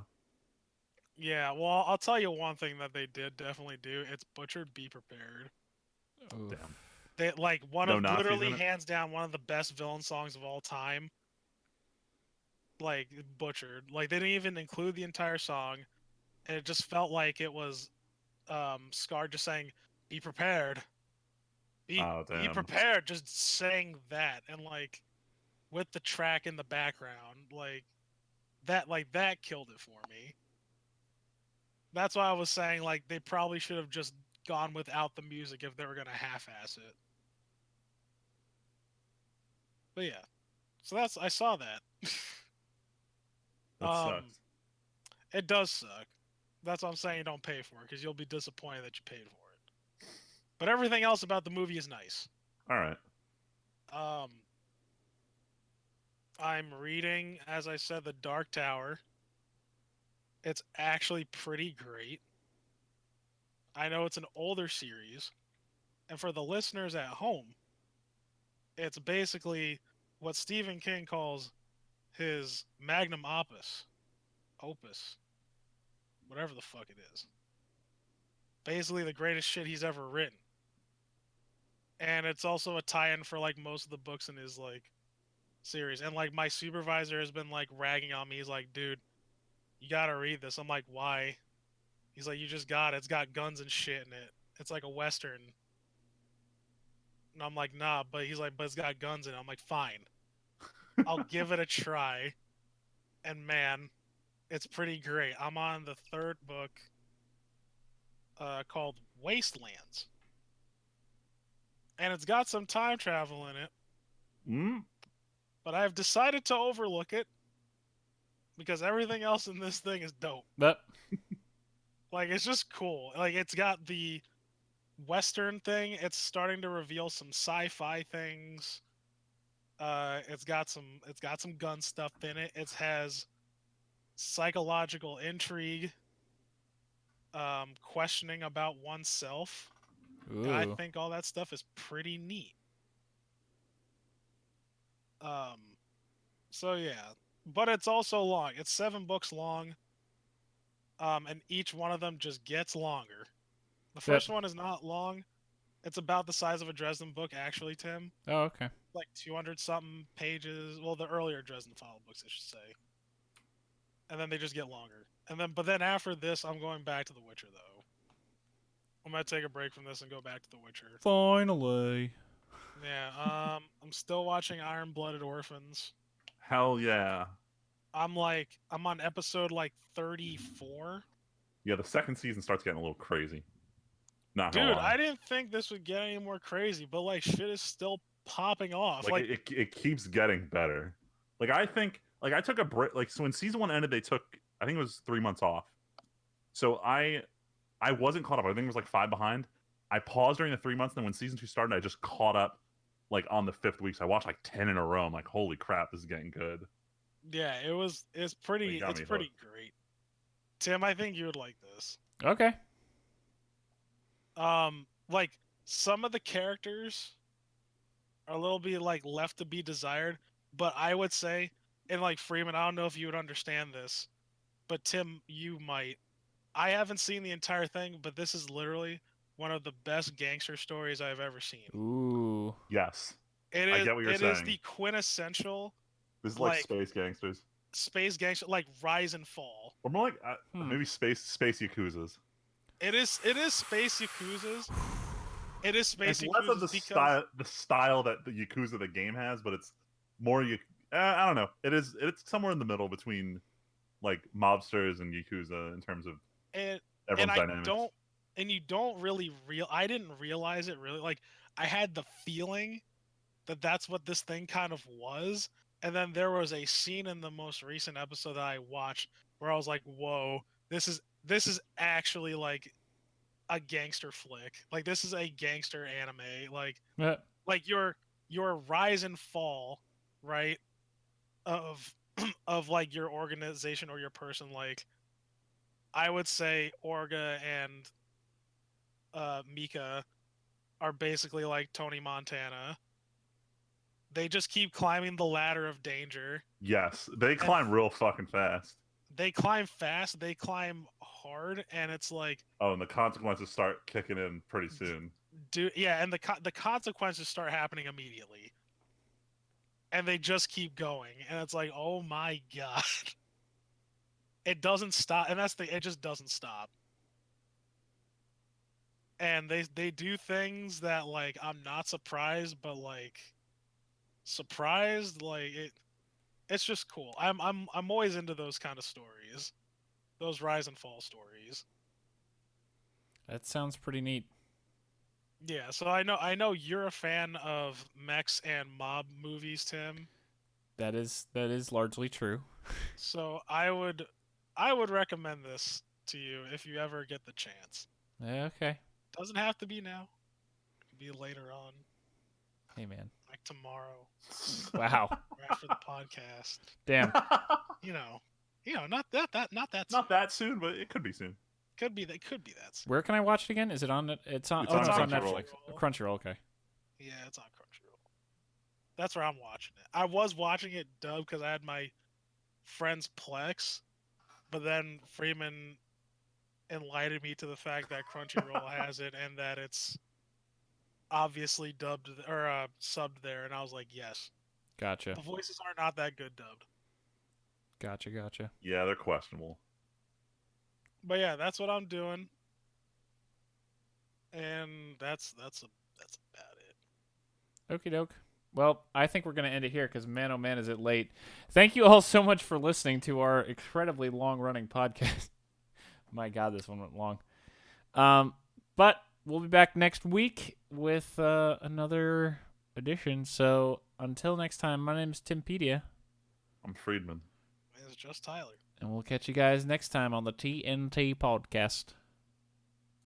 Yeah, well, I'll tell you one thing that they did definitely do. It's butchered. Be prepared. Oof. Damn. They like No Nazis literally in it? hands down one of the best villain songs of all time. Like butchered. Like they didn't even include the entire song, and it just felt like it was Scar just saying, "Be prepared." Be damn. prepared. Just saying that, and like with the track in the background, that killed it for me. That's why I was saying like they probably should have just gone without the music if they were gonna half-ass it. But yeah, so I saw that. That sucks. It does suck. That's what I'm saying. Don't pay for it because you'll be disappointed that you paid for it. But everything else about the movie is nice. All right. I'm reading, as I said, The Dark Tower. It's actually pretty great. I know it's an older series, and for the listeners at home, it's basically what Stephen King calls his magnum opus, whatever the fuck it is. Basically the greatest shit he's ever written. And it's also a tie-in for like most of the books in his like series. And like my supervisor has been like ragging on me. He's like, dude, you gotta read this. I'm like, why? He's like, you just got it. It's got guns and shit in it. It's like a Western. And I'm like, nah, but he's like, but it's got guns in it. I'm like, fine. I'll give it a try. And man, it's pretty great. I'm on the third book called Wastelands. And it's got some time travel in it. But I've decided to overlook it because everything else in this thing is dope. Like, it's just cool. Like, it's got the Western thing. It's starting to reveal some sci-fi things. It's got some gun stuff in it. It has psychological intrigue, questioning about oneself. And I think all that stuff is pretty neat. So yeah, but it's also long. It's 7 books long. And each one of them just gets longer. The first one is not long. It's about the size of a Dresden book, actually, Tim. Oh, okay. Like 200-something pages. Well, the earlier Dresden File books, I should say. And then they just get longer. But then after this, I'm going back to The Witcher, though. I'm gonna take a break from this and go back to The Witcher. Finally. Yeah. I'm still watching Iron-Blooded Orphans. Hell yeah. I'm on episode 34. Yeah, the second season starts getting a little crazy. Not Dude, I didn't think this would get any more crazy, but shit is still popping off. It keeps getting better. I think I took a break. So when season 1 ended, they took, I think it was 3 months off. So I wasn't caught up. I think it was 5 behind. I paused during the 3 months, and then when season 2 started, I just caught up on the 5th week. So I watched 10 in a row. I'm like, holy crap, this is getting good. Yeah, it's pretty great. Tim, I think you would like this. Okay. Some of the characters are a little bit left to be desired, but I would say, and Freeman, I don't know if you would understand this, but Tim, you might. I haven't seen the entire thing, but this is literally one of the best gangster stories I've ever seen. Ooh. Yes. It I is. get what you're It is saying. the quintessential This is like space gangsters. space gangster, like rise and fall. Or more like maybe space yakuzas. It is space yakuzas. It is space It's less of yakuzas the style that the Yakuza the game has, but it's more I don't know. It's somewhere in the middle between like mobsters and Yakuza in terms of and everyone's I dynamics. don't and you don't really I didn't realize it really. Like I had the feeling that that's what this thing kind of was, and then there was a scene in the most recent episode that I watched where I was like, "Whoa, this is actually like a gangster flick. Like this is a gangster anime. Like your rise and fall, right? Of of like your organization or your person. Like I would say Orga and Mika are basically like Tony Montana. They just keep climbing the ladder of danger. Yes, they climb real fucking fast. They climb fast, they climb hard, and it's like, oh, and the consequences start kicking in pretty soon. And the consequences start happening immediately, and they just keep going, and it's like, oh my god, it doesn't stop, and it just doesn't stop. And they do things that like I'm not surprised, but like surprised, like it's just cool. I'm always into those kind of stories, those rise and fall stories. That sounds pretty neat. Yeah, so I know you're a fan of mechs and mob movies, Tim. That is largely true. So I would recommend this to you if you ever get the chance. Yeah, okay. Doesn't have to be now. It could be later on. Hey man. Like tomorrow. Wow. Or after the podcast. Damn. You know, not that Not that soon, but it could be soon. Could be that soon. Where can I watch it again? Is it on? It's on. It's Oh on no, it's on Crunchyroll. Netflix. Crunchyroll. Okay. Yeah, it's on Crunchyroll. That's where I'm watching it. I was watching it dubbed because I had my friend's Plex, but then Freeman enlightened me to the fact that Crunchyroll has it and that it's obviously dubbed or subbed there, and I was like, yes. Gotcha. The voices are not that good dubbed. Gotcha. Yeah, they're questionable. But yeah, that's what I'm doing, and that's about it. Okie doke. Well, I think we're going to end it here because, man, oh man, is it late. Thank you all so much for listening to our incredibly long-running podcast. My God, this one went long. But we'll be back next week with another edition. So until next time, my name is Timpedia. I'm Friedman. It's just Tyler. And we'll catch you guys next time on the TNT podcast.